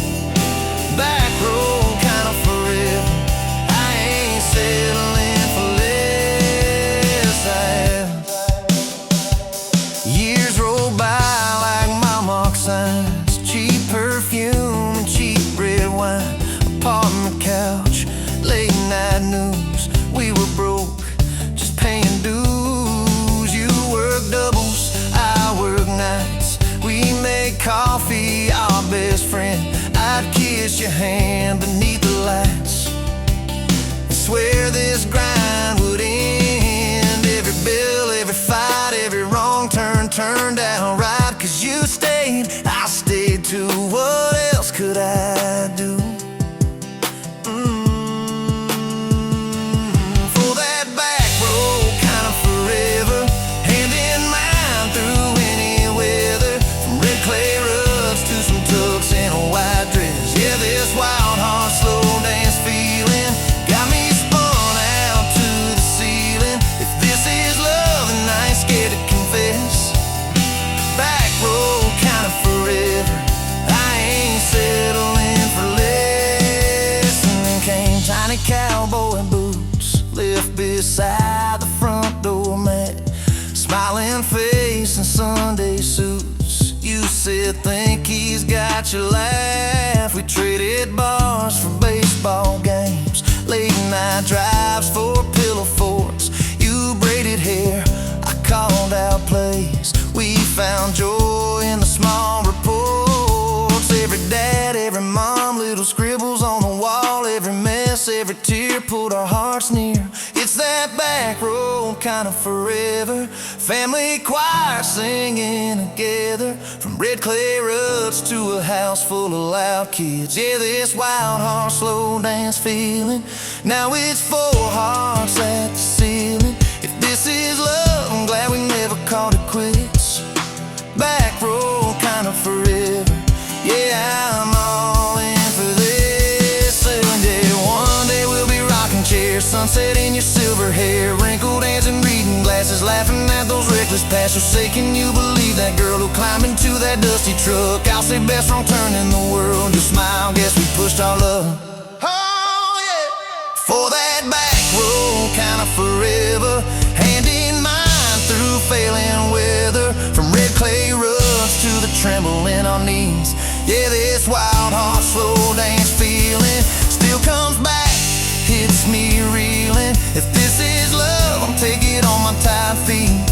Back road kind of forever, I ain't settling for less. Years roll by like mile mark signs, cheap perfume and cheap red wine, apartment couch, late night news. We were broke, just paying dues. You work doubles, I work nights. We made coffee, our best friend. I'd kiss your hand beneath the lights, swear this grind would end. Every bill, every fight, every wrong turn turned out right. Cause you stayed, I stayed too. What else could I do? For that back road kind of forever, hand in mine through any weather, from red clay ruts to some tux and a white dress. Yeah, this wild beside the front door mat, smiling face and Sunday suits. You said, think he's got your laugh. We traded bars for baseball games, late night drives for pillow forts. You braided hair, I called out plays. We found joy in the small reports. Every dad, every mom, little scribbles on the wall. Every mess, every tear pulled our hearts near. It's that back road kind of forever. Family choir singing together, from red clay ruts to a house full of loud kids. Yeah, this wild heart slow dance feeling. Now it's four hearts at the ceiling. If this is love, I'm glad we never called it quits. Back road kind of forever. Yeah, I'm all in for this. And yeah, one day we'll be rocking chairs, sunset in your silver hair, wrinkled hands and reading glasses, laughing at those reckless pasts. So say, can you believe that girl who climbed into that dusty truck? I'll say best wrong turn in the world. You'll smile, guess we pushed our luck. Oh yeah, for that back road kind of forever, hand in mind through failing weather, from red clay ruts to the tremble in our knees. Yeah, this wild heart slow dance feeling still comes back, hits me reeling. If this is love, I'll take it on my tired feet.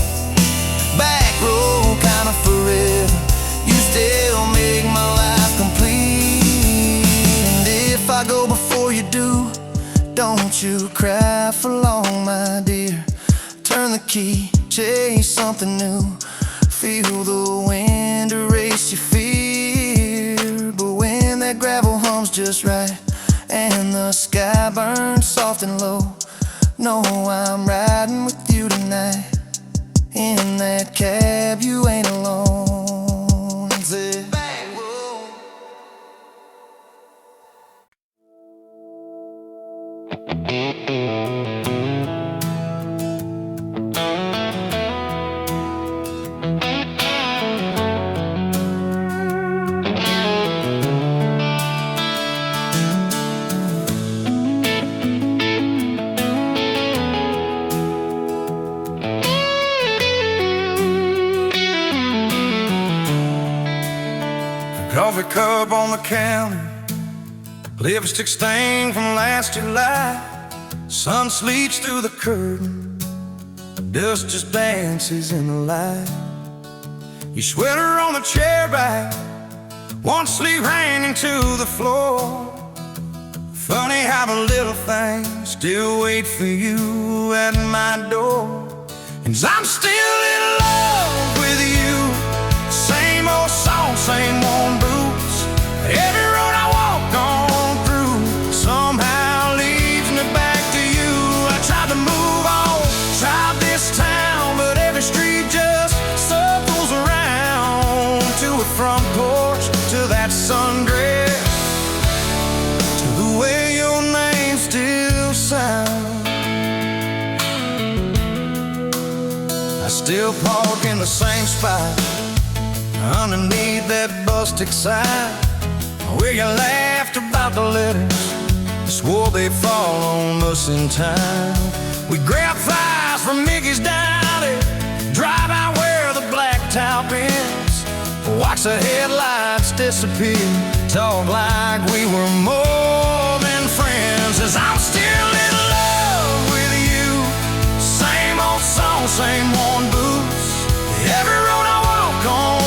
Back road kind of forever, you still make my life complete. And if I go before you do, don't you cry for long, my dear. Turn the key, chase something new, feel the wind erase your fear. But when that gravel hums just right and the sky burns soft and low, know I'm riding with you tonight. In that cab, you ain't alone. Say, back road. Coffee cup on the counter, lipstick stain from last July. Sun sleeps through the curtain, dust just dances in the light. Your sweater on the chair back, one sleeve hanging to the floor. Funny how the little things still wait for you at my door. And I'm still in love with you. Same old song, same old boots. Every road I walk on through somehow leads me back to you. I tried to move on, tried this town, but every street just circles around. To a front porch, to that sundress, to the way your name still sounds. I still park in the same spot, underneath that busted sign, where you laughed about the letters, swore they'd fall on us in time. We grab flies from Mickey's Deli, drive out where the blacktop ends, watch the headlights disappear, talk like we were more than friends. As I'm still in love with you, same old song, same worn boots. Every road I walk on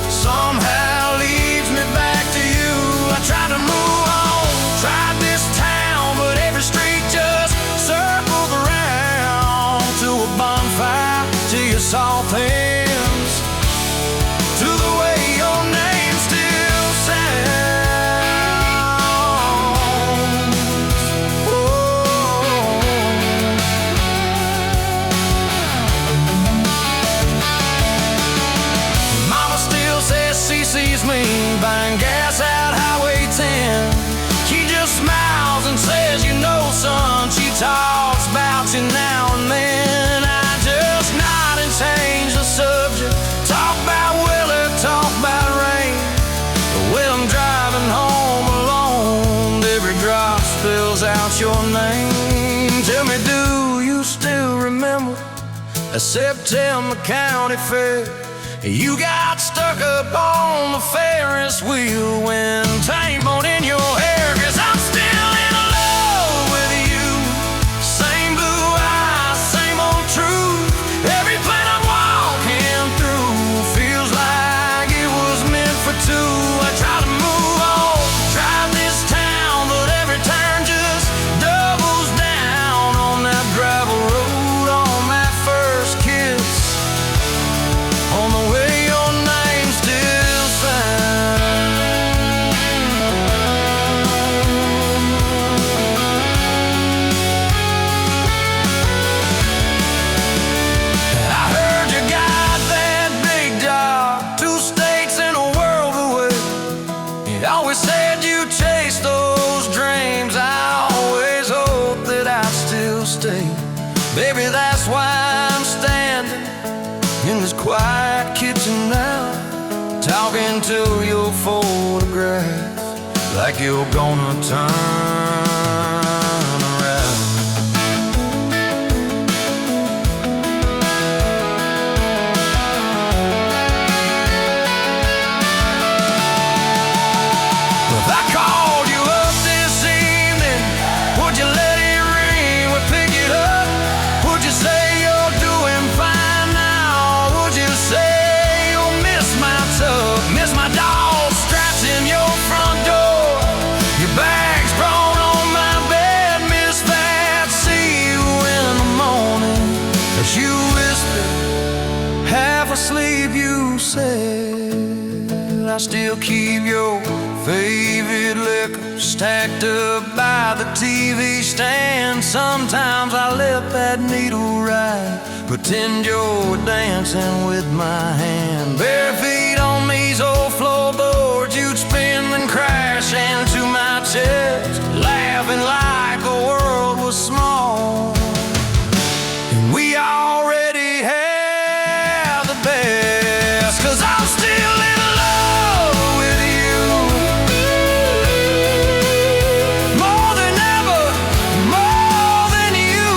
somehow leads me back to you. I tried to move on, tried this town, but every street just circles around. To a bonfire, to your soft hands, to the way your name still sounds. Oh. Mama still says she sees me buying gas out Highway 10. She just smiles and says, you know, son, she talks about you now and then. I just nod and change the subject, talk about weather, talk about rain. But when I'm driving home alone, every drop spills out your name. Tell me, do you a September County Fair. You got stuck up on the Ferris wheel when time won't in your hair. 'Cause I'm still in love with you. Same blue eyes, same old truth. Every plan I'm walking through feels like it was meant for two. I try to move on, drive this town, but every turn just doubles down on that gravel road, on that first kiss, on the way your name still sounds. I heard you got that big job, 2 states and a world away. You always said you chased those dreams. I always hoped that I'd still stay. Baby, that's why I'm standing in this quiet kitchen now, talking to your photograph like you're gonna turn around. If I called you up this evening, would you let it ring? Would pick it up? Would you say you're doing fine now? Would you say you'll miss my tub, miss my dog straps in your front door, your bags brought on my bed, miss that? See you in the morning as you whisper, half asleep, you said, I still keep your favorite liquor stacked up by the TV stand. Sometimes I let that needle ride, pretend you're dancing with my hand. Bare feet on these old floorboards, you'd spin and crash into my chest, laughing like the world was small. And we already have the best. 'Cause I'm still in love with you, more than ever, more than you.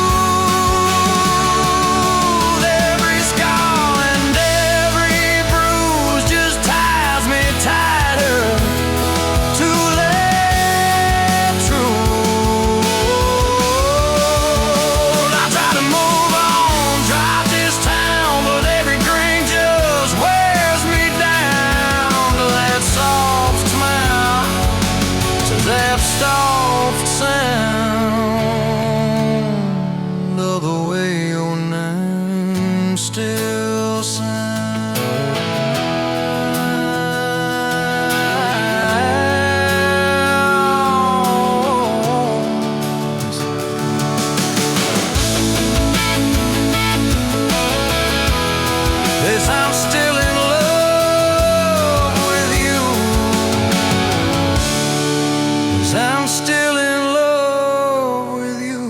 Every scar and every bruise just ties me tighter to let true. I try to move on, drive this town, but every grain just wears me down to that soft smile, to that soft sound of the way your name still sounds. Yes, I'm still in love with you. Yes, I'm still in love with you.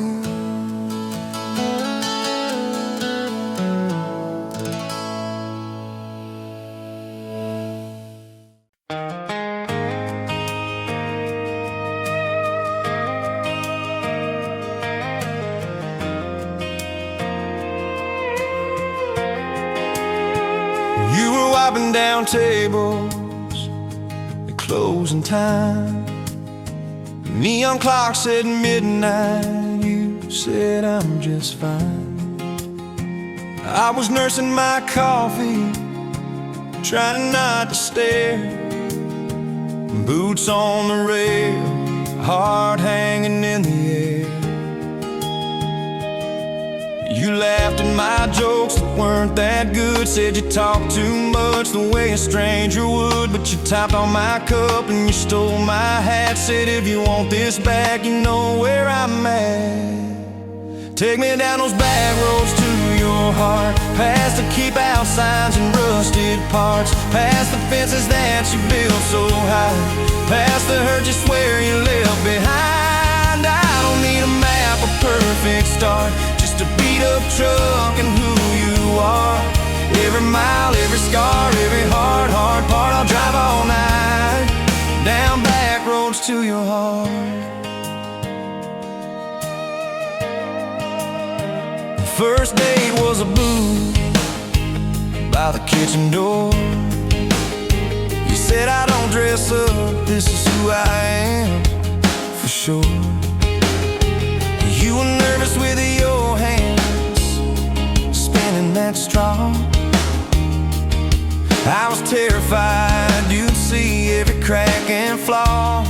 You were wiping down tables at closing time. Neon clock said midnight. You said I'm just fine. I was nursing my coffee, trying not to stare. Boots on the rail, heart hanging in the air. You laughed at my jokes that weren't that good. Said you talked too much the way a stranger would. But you tapped on my cup and you stole my hat. Said if you want this back, you know where I'm at. Take me down those back roads to your heart, past the keep out signs and rusted parts, past the fences that you built so high, past the hurt you swear you left behind. I don't need a map, a perfect start, just a beat up truck and who you are. Every mile, every scar, every hard part, I'll drive all night down back roads to your heart. first date was a booth by the kitchen door. You said I don't dress up, this is who I am, for sure. You were nervous with your hands spinning that straw. I was terrified you'd see every crack and flaw.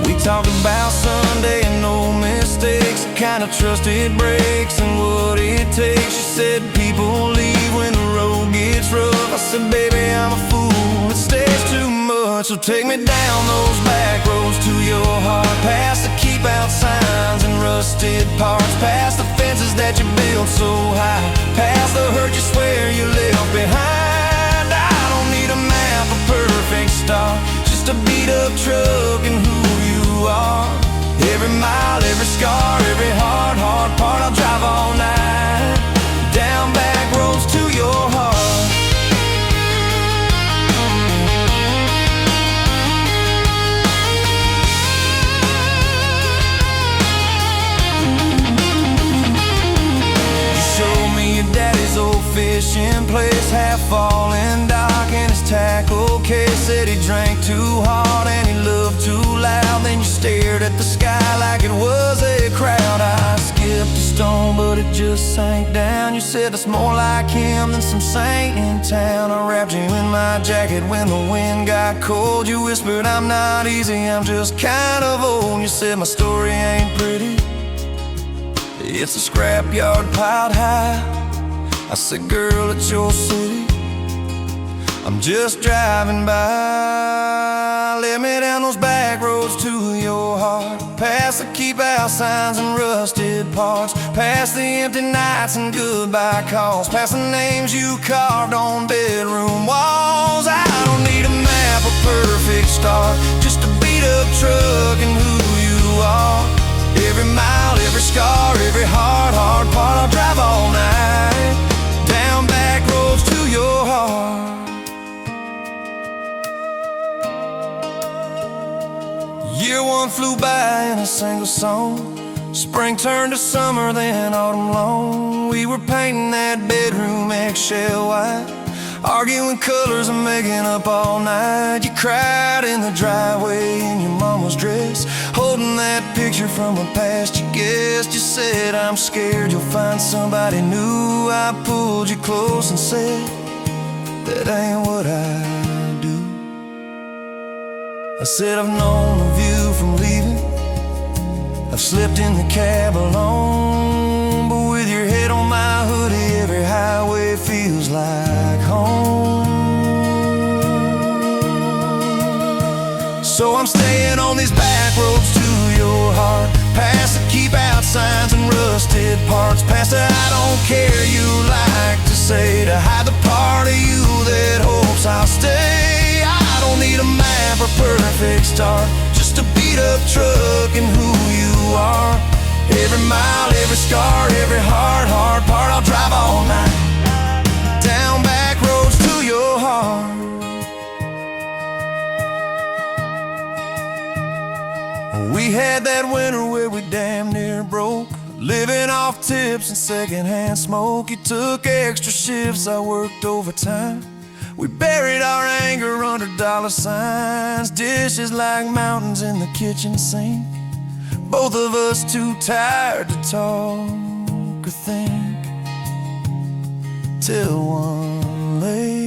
We talked about Sunday and no mistakes, the kind of trust it breaks and what it takes. You said people leave when the road gets rough. I said, baby, I'm a fool, it stays too much. So take me down those back roads to your heart, past the keep out signs and rusted parts, past the fences that you built so high, past the hurt you swear you left behind. I don't need a map, a perfect start, just a beat up truck and who you are. Every mile, every scar, every hard part, I'll drive all night down back roads to your heart. Daddy's old fishing place, half fallen dock and his tackle case. Said he drank too hard and he loved too loud. Then you stared at the sky like it was a crowd. I skipped a stone but it just sank down. You said that's more like him than some saint in town. I wrapped you in my jacket when the wind got cold. You whispered, I'm not easy, I'm just kind of old. You said my story ain't pretty, it's a scrapyard piled high. I said, girl, it's your city, I'm just driving by. Let me down those back roads to your heart, past the keep out signs and rusted parts, past the empty nights and goodbye calls, past the names you carved on bedroom walls. I don't need a map, a perfect start, just a beat up truck and who you are. Every mile, every scar, every hard part, I'll drive all night down back roads to your heart. Year one flew by in a single song. Spring turned to summer, then autumn long. We were painting that bedroom eggshell white, arguing colors and making up all night. You cried in the driveway in your mama's dress, holding that picture from a past you guessed. You said, I'm scared you'll find somebody new. I pulled you close and said, that ain't what I do. I said, I've known of you from leaving, I've slept in the cab alone, but with your head on my hoodie, every highway feels like home. So I'm staying on these back roads to your heart, past the keep out signs and rusted parts, past the I don't care you like to say, to hide the part of you that hopes I'll stay. I don't need a map or perfect start, just a beat up truck and who you are. Every mile, every scar, every hard part, I'll drive all night down back roads to your heart. We had that winter where we damn near broke, living off tips and secondhand smoke. You took extra shifts, I worked overtime. We buried our anger under dollar signs, dishes like mountains in the kitchen sink. Both of us too tired to talk or think, till one late.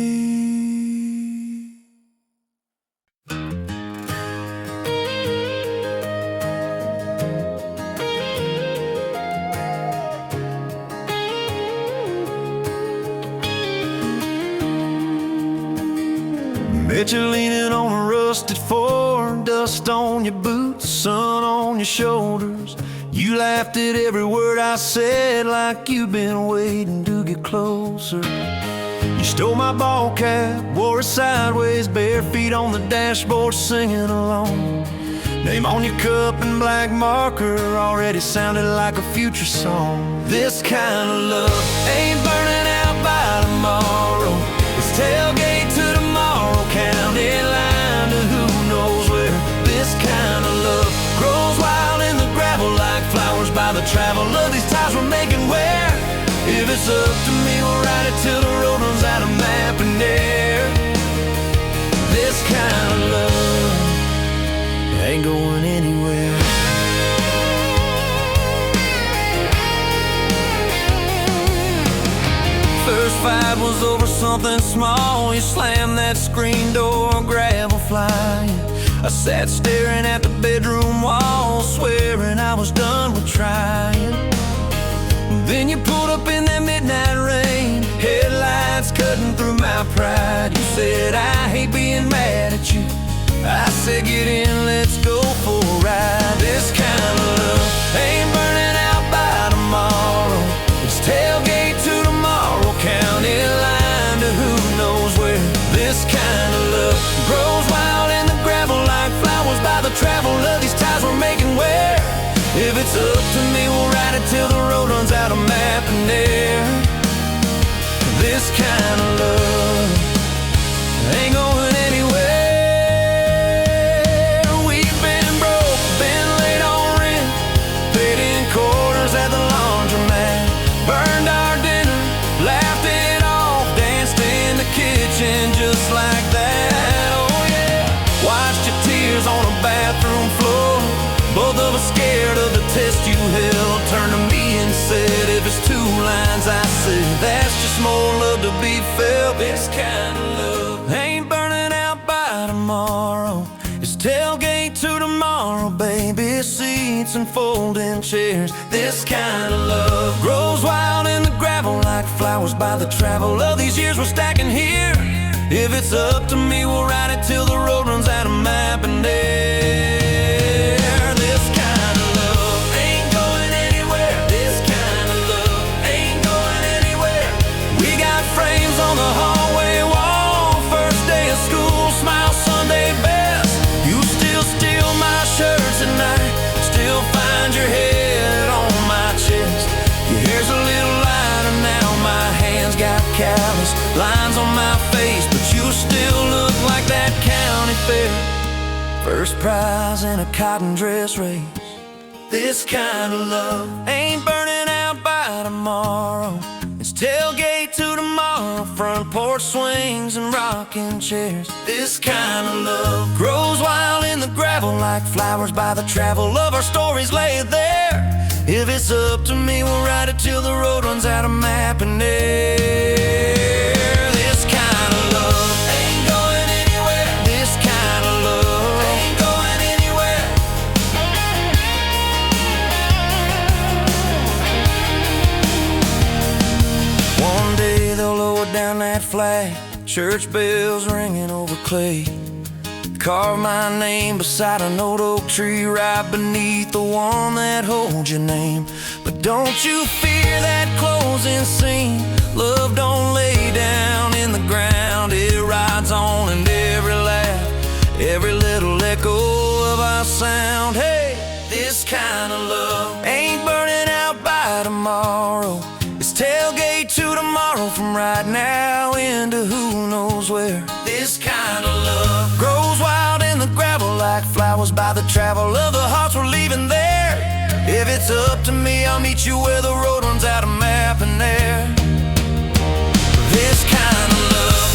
Bet you're leaning on a rusted Ford, dust on your boots, sun on your shoulders. You laughed at every word I said like you've been waiting to get closer. You stole my ball cap, wore it sideways, bare feet on the dashboard singing along. Name on your cup in black marker already sounded like a future song. This kind of love ain't burning out by tomorrow. It's tailgate to tomorrow, county line to who knows where. This kind of love grows wild in the gravel like flowers by the travel of these times. it's up to me, we'll ride it till the road runs out of map and air. This kind of love ain't going anywhere. First fight was over something small. You slammed that screen door, gravel flying. I sat staring at the bedroom wall, swearing I was done with trying. Then you pulled up in that midnight rain, headlights cutting through my pride. You said, I hate being mad at you. I said, get in, let's go for a ride. This kind of love ain't burning out by tomorrow. It's tailgate to tomorrow, county line to who knows where. This kind of love grows wild in the gravel like flowers by the travel of these ties we're making where. If it's up to me, we'll ride it till the road runs out of map and air. This kind of love ain't going anywhere. We've been broke, been late on rent, paid in quarters at the laundromat, burned our dinner, laughed it off, danced in the kitchen just like that. Oh yeah, watched your tears on a bathroom floor. Both of us scared of the test you held. Turned to me and said, if it's two lines I said, that's just more love to be felt. This kind of love ain't burning out by tomorrow. It's tailgate to tomorrow, baby seats and folding chairs. This kind of love grows wild in the gravel like flowers by the travel of these years we're stacking here. If it's up to me, we'll ride it till the road runs out of map and air. On the hallway wall, first day of school, smile Sunday best. You still steal my shirts at night, still find your head on my chest. Your hair's a little lighter now, my hands got callous lines on my face, but you still look like that county fair. First prize in a cotton dress race. This kind of love ain't burning out by tomorrow. It's tailgate to tomorrow, front porch swings and rocking chairs. This kind of love grows wild in the gravel like flowers by the travel of our stories lay there. If it's up to me, we'll ride it till the road runs out of map and air. This kind of love ain't going anywhere. This kind of love ain't going anywhere. One day they'll lower down that flag, church bells ringing over clay. Carve my name beside an old oak tree right beneath the one that holds your name. But don't you fear that closing scene. Love don't lay down in the ground. It rides on in every laugh, every little echo of our sound. Hey, this kind of love ain't burning out by tomorrow. It's tailgate to tomorrow, from right now into who knows where. This kind of love grows wild in the gravel like flowers by the travel of the hearts we're leaving there. If it's up to me, I'll meet you where the road runs out of map and air. This kind of love,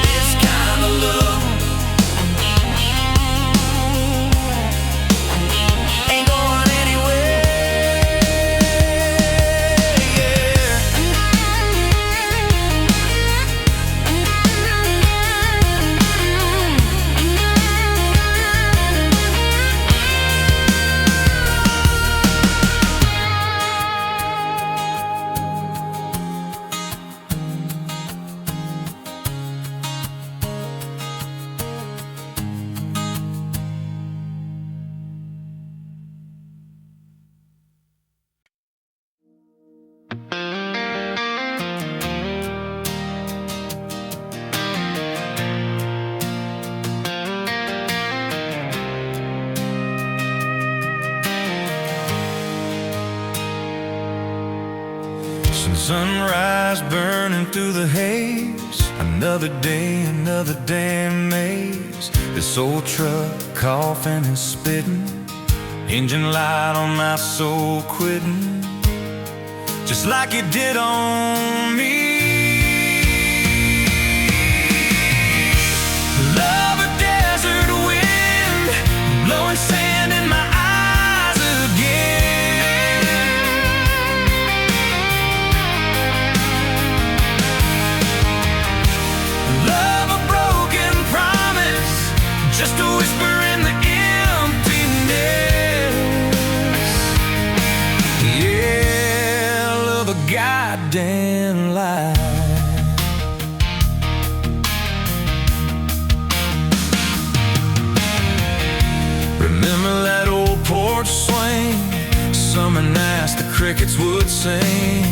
this kind of love ain't going anywhere. Sunrise burning through the haze. Another day, another damn maze. This old truck coughing and spitting, engine light on my soul quitting. just like you did on me. Love a desert wind, blowing sand in my eyes again. Love a broken promise, just a whisper in the emptiness. Yeah, love a goddamn lie. Remember that old porch swing, summer nights the crickets would sing.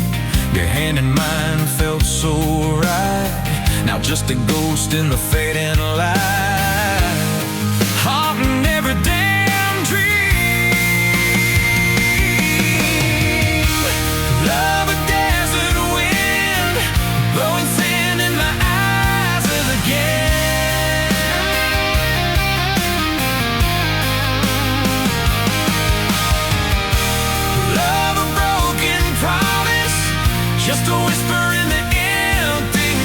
Your hand in mine felt so right, now just a ghost in the fading light, haunting every damn dream. Love a desert wind, blowing sand in my eyes again. Love a broken promise, just a whisper in the emptiness.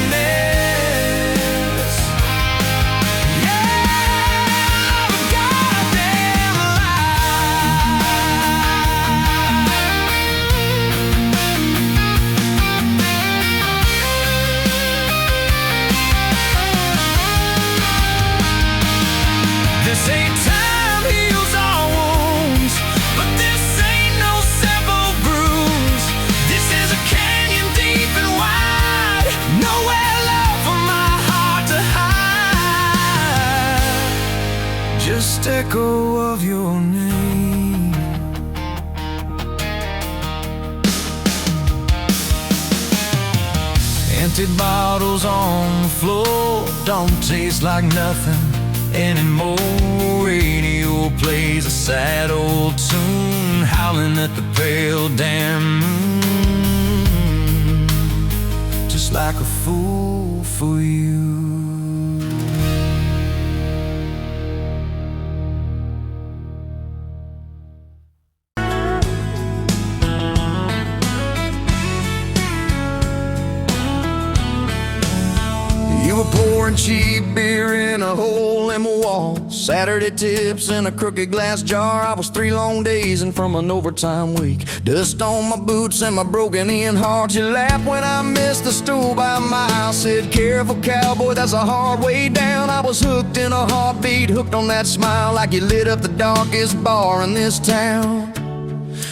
Yeah, love a goddamn lie. This ain't time heals all wounds, but this ain't no simple bruise. This is a canyon deep and wide, nowhere left for my heart to hide. Just echo of your name. Empty bottles on the floor don't taste like nothing anymore. Radio plays a sad old tune, howling at the pale damn moon, just like a fool for you. You were pouring cheap beer in a hole in my wall, Saturday tips in a crooked glass jar. I was 3 long days and from an overtime week, dust on my boots and my broken in heart. You laughed when I missed the stool by a mile, said careful cowboy, that's a hard way down. I was hooked in a heartbeat, hooked on that smile, like you lit up the darkest bar in this town.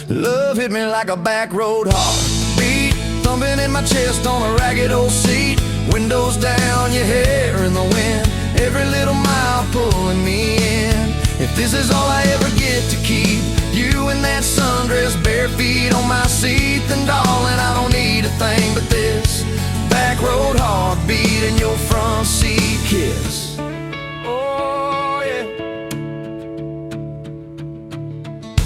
Love hit me like a back road heartbeat, thumping in my chest on a ragged old seat. Windows down, your hair in the wind, every little mile pulling me in. If this is all I ever get to keep, you in that sundress, bare feet on my seat, then darling, I don't need a thing but this back road heartbeat and your front seat kiss. Oh yeah.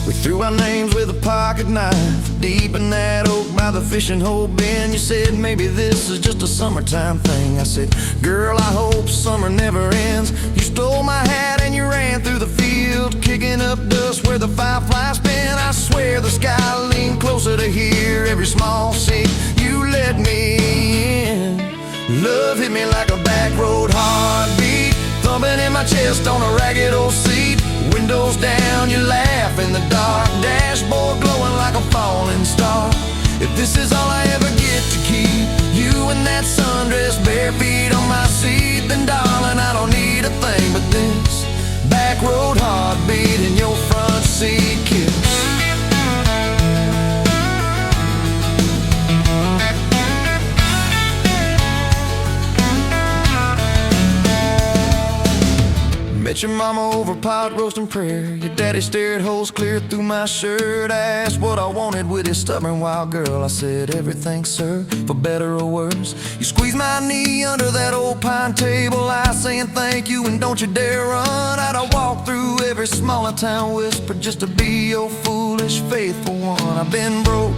We threw our names with a pocket knife deep in that oak by the fishing hole bin. You said maybe this is just a summertime thing. I said, girl, I hope summer never ends. You stole my hat and you ran through the field, kicking up dust where the fireflies spin. I swear the sky leaned closer to hear every small sea. You let me in. Love hit me like a back road heartbeat, thumping in my chest on a ragged old seat. Windows down, you laugh in the dark, dashboard glowing like a falling star. If this is all I ever get to keep, you in that sundress, bare feet on my seat, then darling, I don't need a thing but this back road heartbeat and your front seat kiss. Met your mama over pot roast and prayer. Your daddy stared holes clear through my shirt. I asked what I wanted with his stubborn wild girl. I said everything, sir, for better or worse. You squeezed my knee under that old pine table, I saying thank you and don't you dare run. I'd walk through every smaller town whisper just to be your foolish faithful one. I've been broke,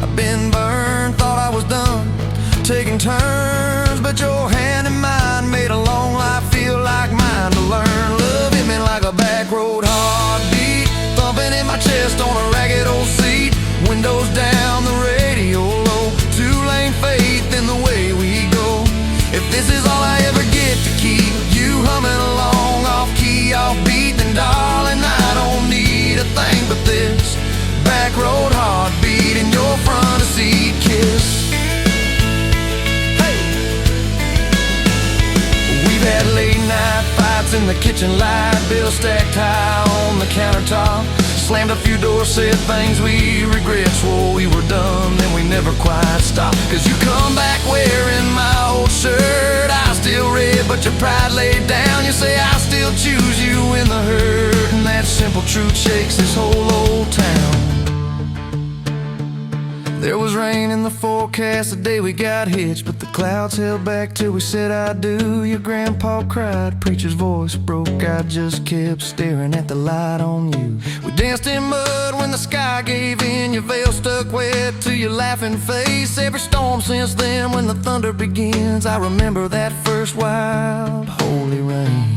I've been burned, thought I was done taking turns, but your hand in mine made a long life feel like mine to learn. Love hit me like a back road heartbeat, thumping in my chest on a ragged old seat. Windows down, the radio beat, then darling, I don't need a thing but this back road heartbeat and your front seat kiss. Hey! We've had late night fights in the kitchen light, bills stacked high on the countertop. Slammed a few doors, said things we regret, swore we were done, then we never quite stopped. Cause you come back wearing my old shirt, I still red, but your pride laid down. You say I still choose you in the hurt, and that simple truth shakes this whole old town. There was rain in the forecast the day we got hitched, but the clouds held back till we said I do. Your grandpa cried, preacher's voice broke, I just kept staring at the light on you. We danced in mud when the sky gave in, your veil stuck wet to your laughing face. Every storm since then, when the thunder begins, I remember that first wild holy rain.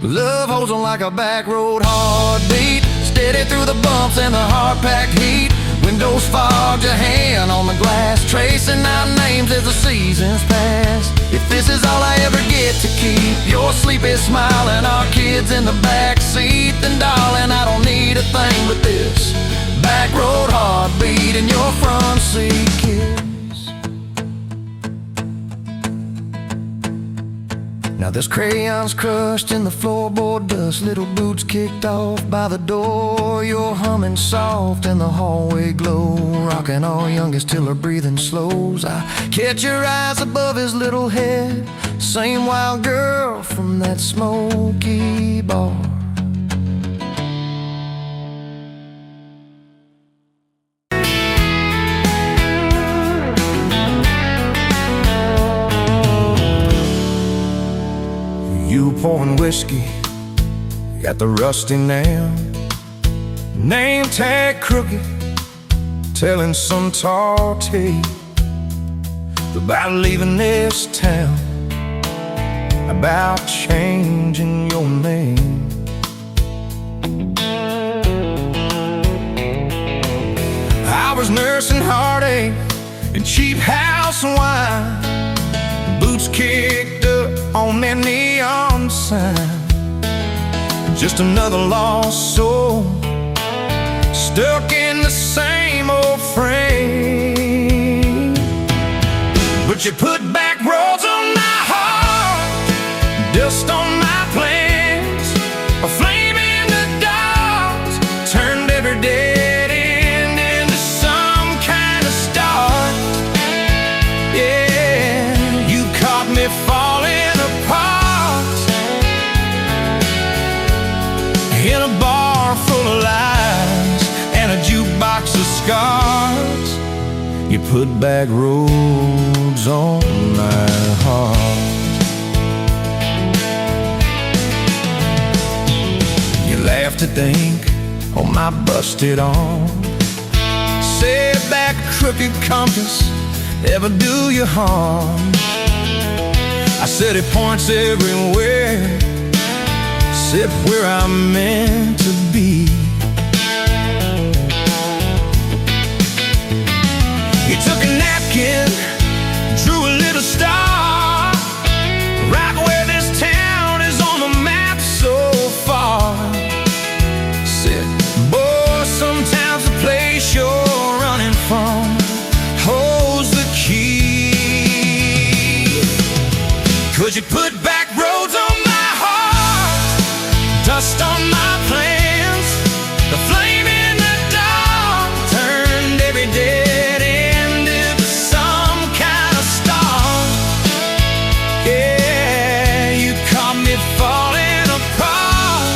Love holds on like a back road heartbeat, steady through the bumps and the hard-packed heat. Windows fogged, your hand on the glass, tracing out names as the seasons pass. If this is all I ever get to keep, your sleepy smile and our kids in the back seat, then darling, I don't need a thing but this back road heartbeat and your front seat kiss. Now there's crayons crushed in the floorboard dust, little boots kicked off by the door. You're humming soft in the hallway glow, rocking our youngest till her breathing slows. I catch your eyes above his little head, same wild girl from that smoky bar. You pouring whiskey, got the rusty nail, name tag crooked, telling some tall tale about leaving this town, about changing your name. I was nursing heartache and cheap house wine, boots kicked up on that neon sign. Just another lost soul, stuck in the same old frame. But you put back roads on my heart, dust on my plans, a flame in the dark, turned every dead end into some kind of start. Yeah, you caught me falling apart in a bar full of lies and a jukebox of scars. You put back roads on my heart. You laugh to think on my busted arm, said that crooked compass ever do you harm. I said it points everywhere except where I'm meant to be. You took a napkin, drew a little star, right where this town is on the map so far. Said, boy, sometimes the place you're running from holds the key. 'Cause you put back roads on my heart, dust on my plans, the flame in the dark turned every dead end into some kind of star. Yeah, you caught me falling apart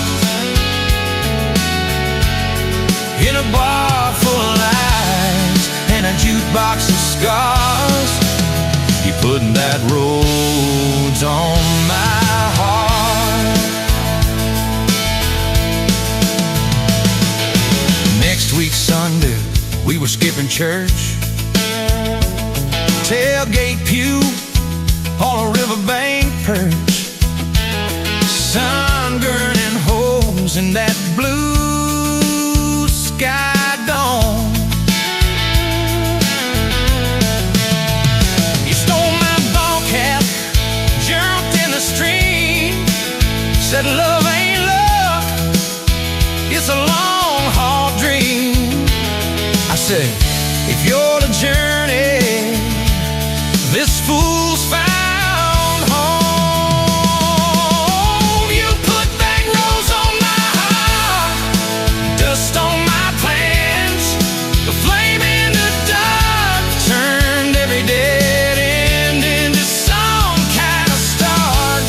in a bar full of lies and a jukebox of scars. You putting that roads on my heart. Next week Sunday, we were skipping church, tailgate pew on a riverbank perch, sun burning holes in that blue sky dome. You stole my ball cap, jumped in the stream, said love ain't love it's a long haul dream. I said, if you're the journey, this fool's found home. You put back roads on my heart, dust on my plans. The flame in the dark turned every dead end into some kind of start.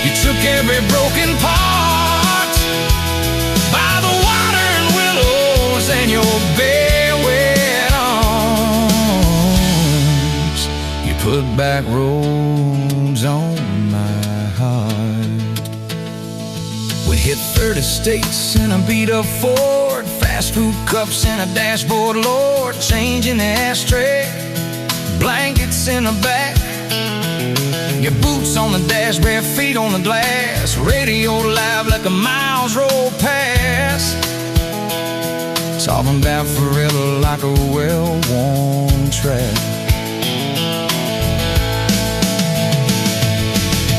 You took every broken part by the water and willows and your bare wet arms. You put back roads on my heart. We hit 30 states in a beat-up Ford, fast food cups in a dashboard, Lord, change in the ashtray, blankets in the back, your boots on the dash, bare feet on the glass, radio live like a miles roll past, talking about forever like a well-worn track.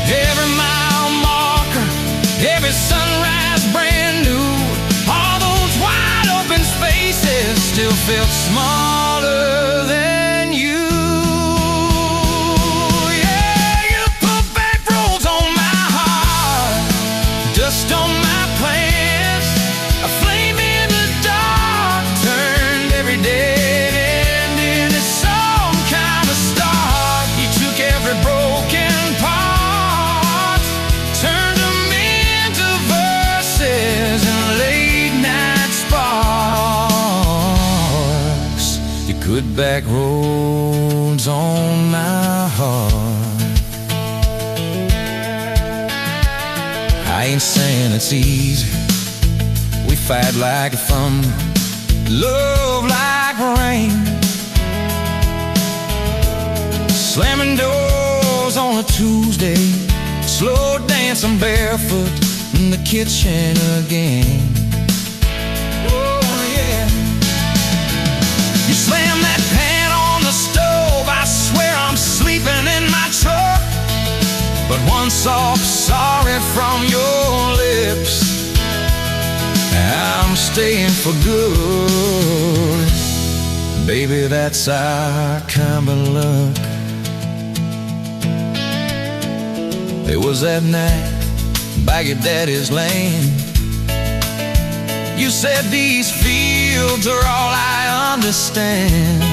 Every mile marker, every sunrise brand new, all those wide open spaces still felt smaller than you. Yeah, you put back roads on my heart, dust on my plans, a flame in the dark turned every dead end into some kind of start. You took every broken part, turned them into verses and late night sparks. You put back roads on my heart. I ain't saying it's easy. We fight like thunder, love like rain, slamming doors on a Tuesday, slow dancing barefoot in the kitchen again. Oh yeah. You slam that pan on the stove, I swear I'm sleeping in my truck. But one soft sorry from your lips, I'm staying for good. Baby, that's our kind of luck. It was that night by your daddy's land. You said these fields are all I understand.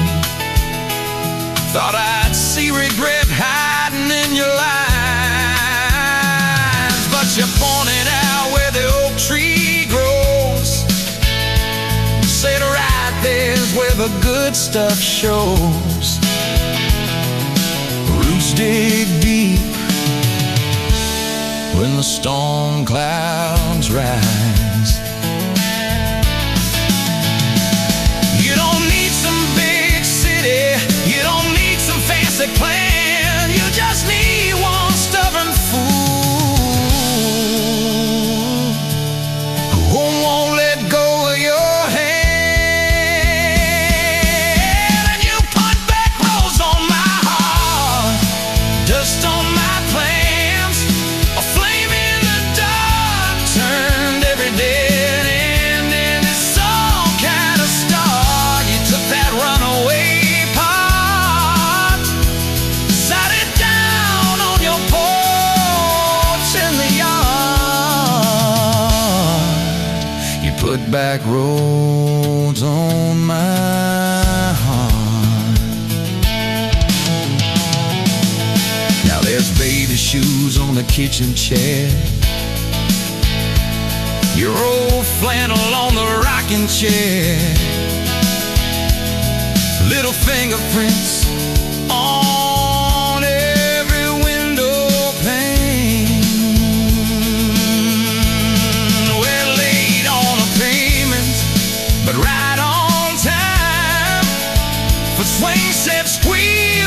Thought I'd see regret hiding in your eyes, but you pointed out where the oak tree grows. Said right there's where the good stuff shows. Roots dig deep when the storm clouds rise. You don't need some big city, you don't need some fancy plan, you just need one stubborn fool who won't let go of your hand. And you put back roads on my heart, dust on my plans, a flame in the dark turned every dead end into some kind of star. You took that runaway part, sat it down on your porch in the yard. You put back roads on my heart. Now there's baby shoes on the kitchen chair, your old flannel on the rocking chair, little fingerprints on every window pane. We're late on a payment, but right on time for swing set squeeze.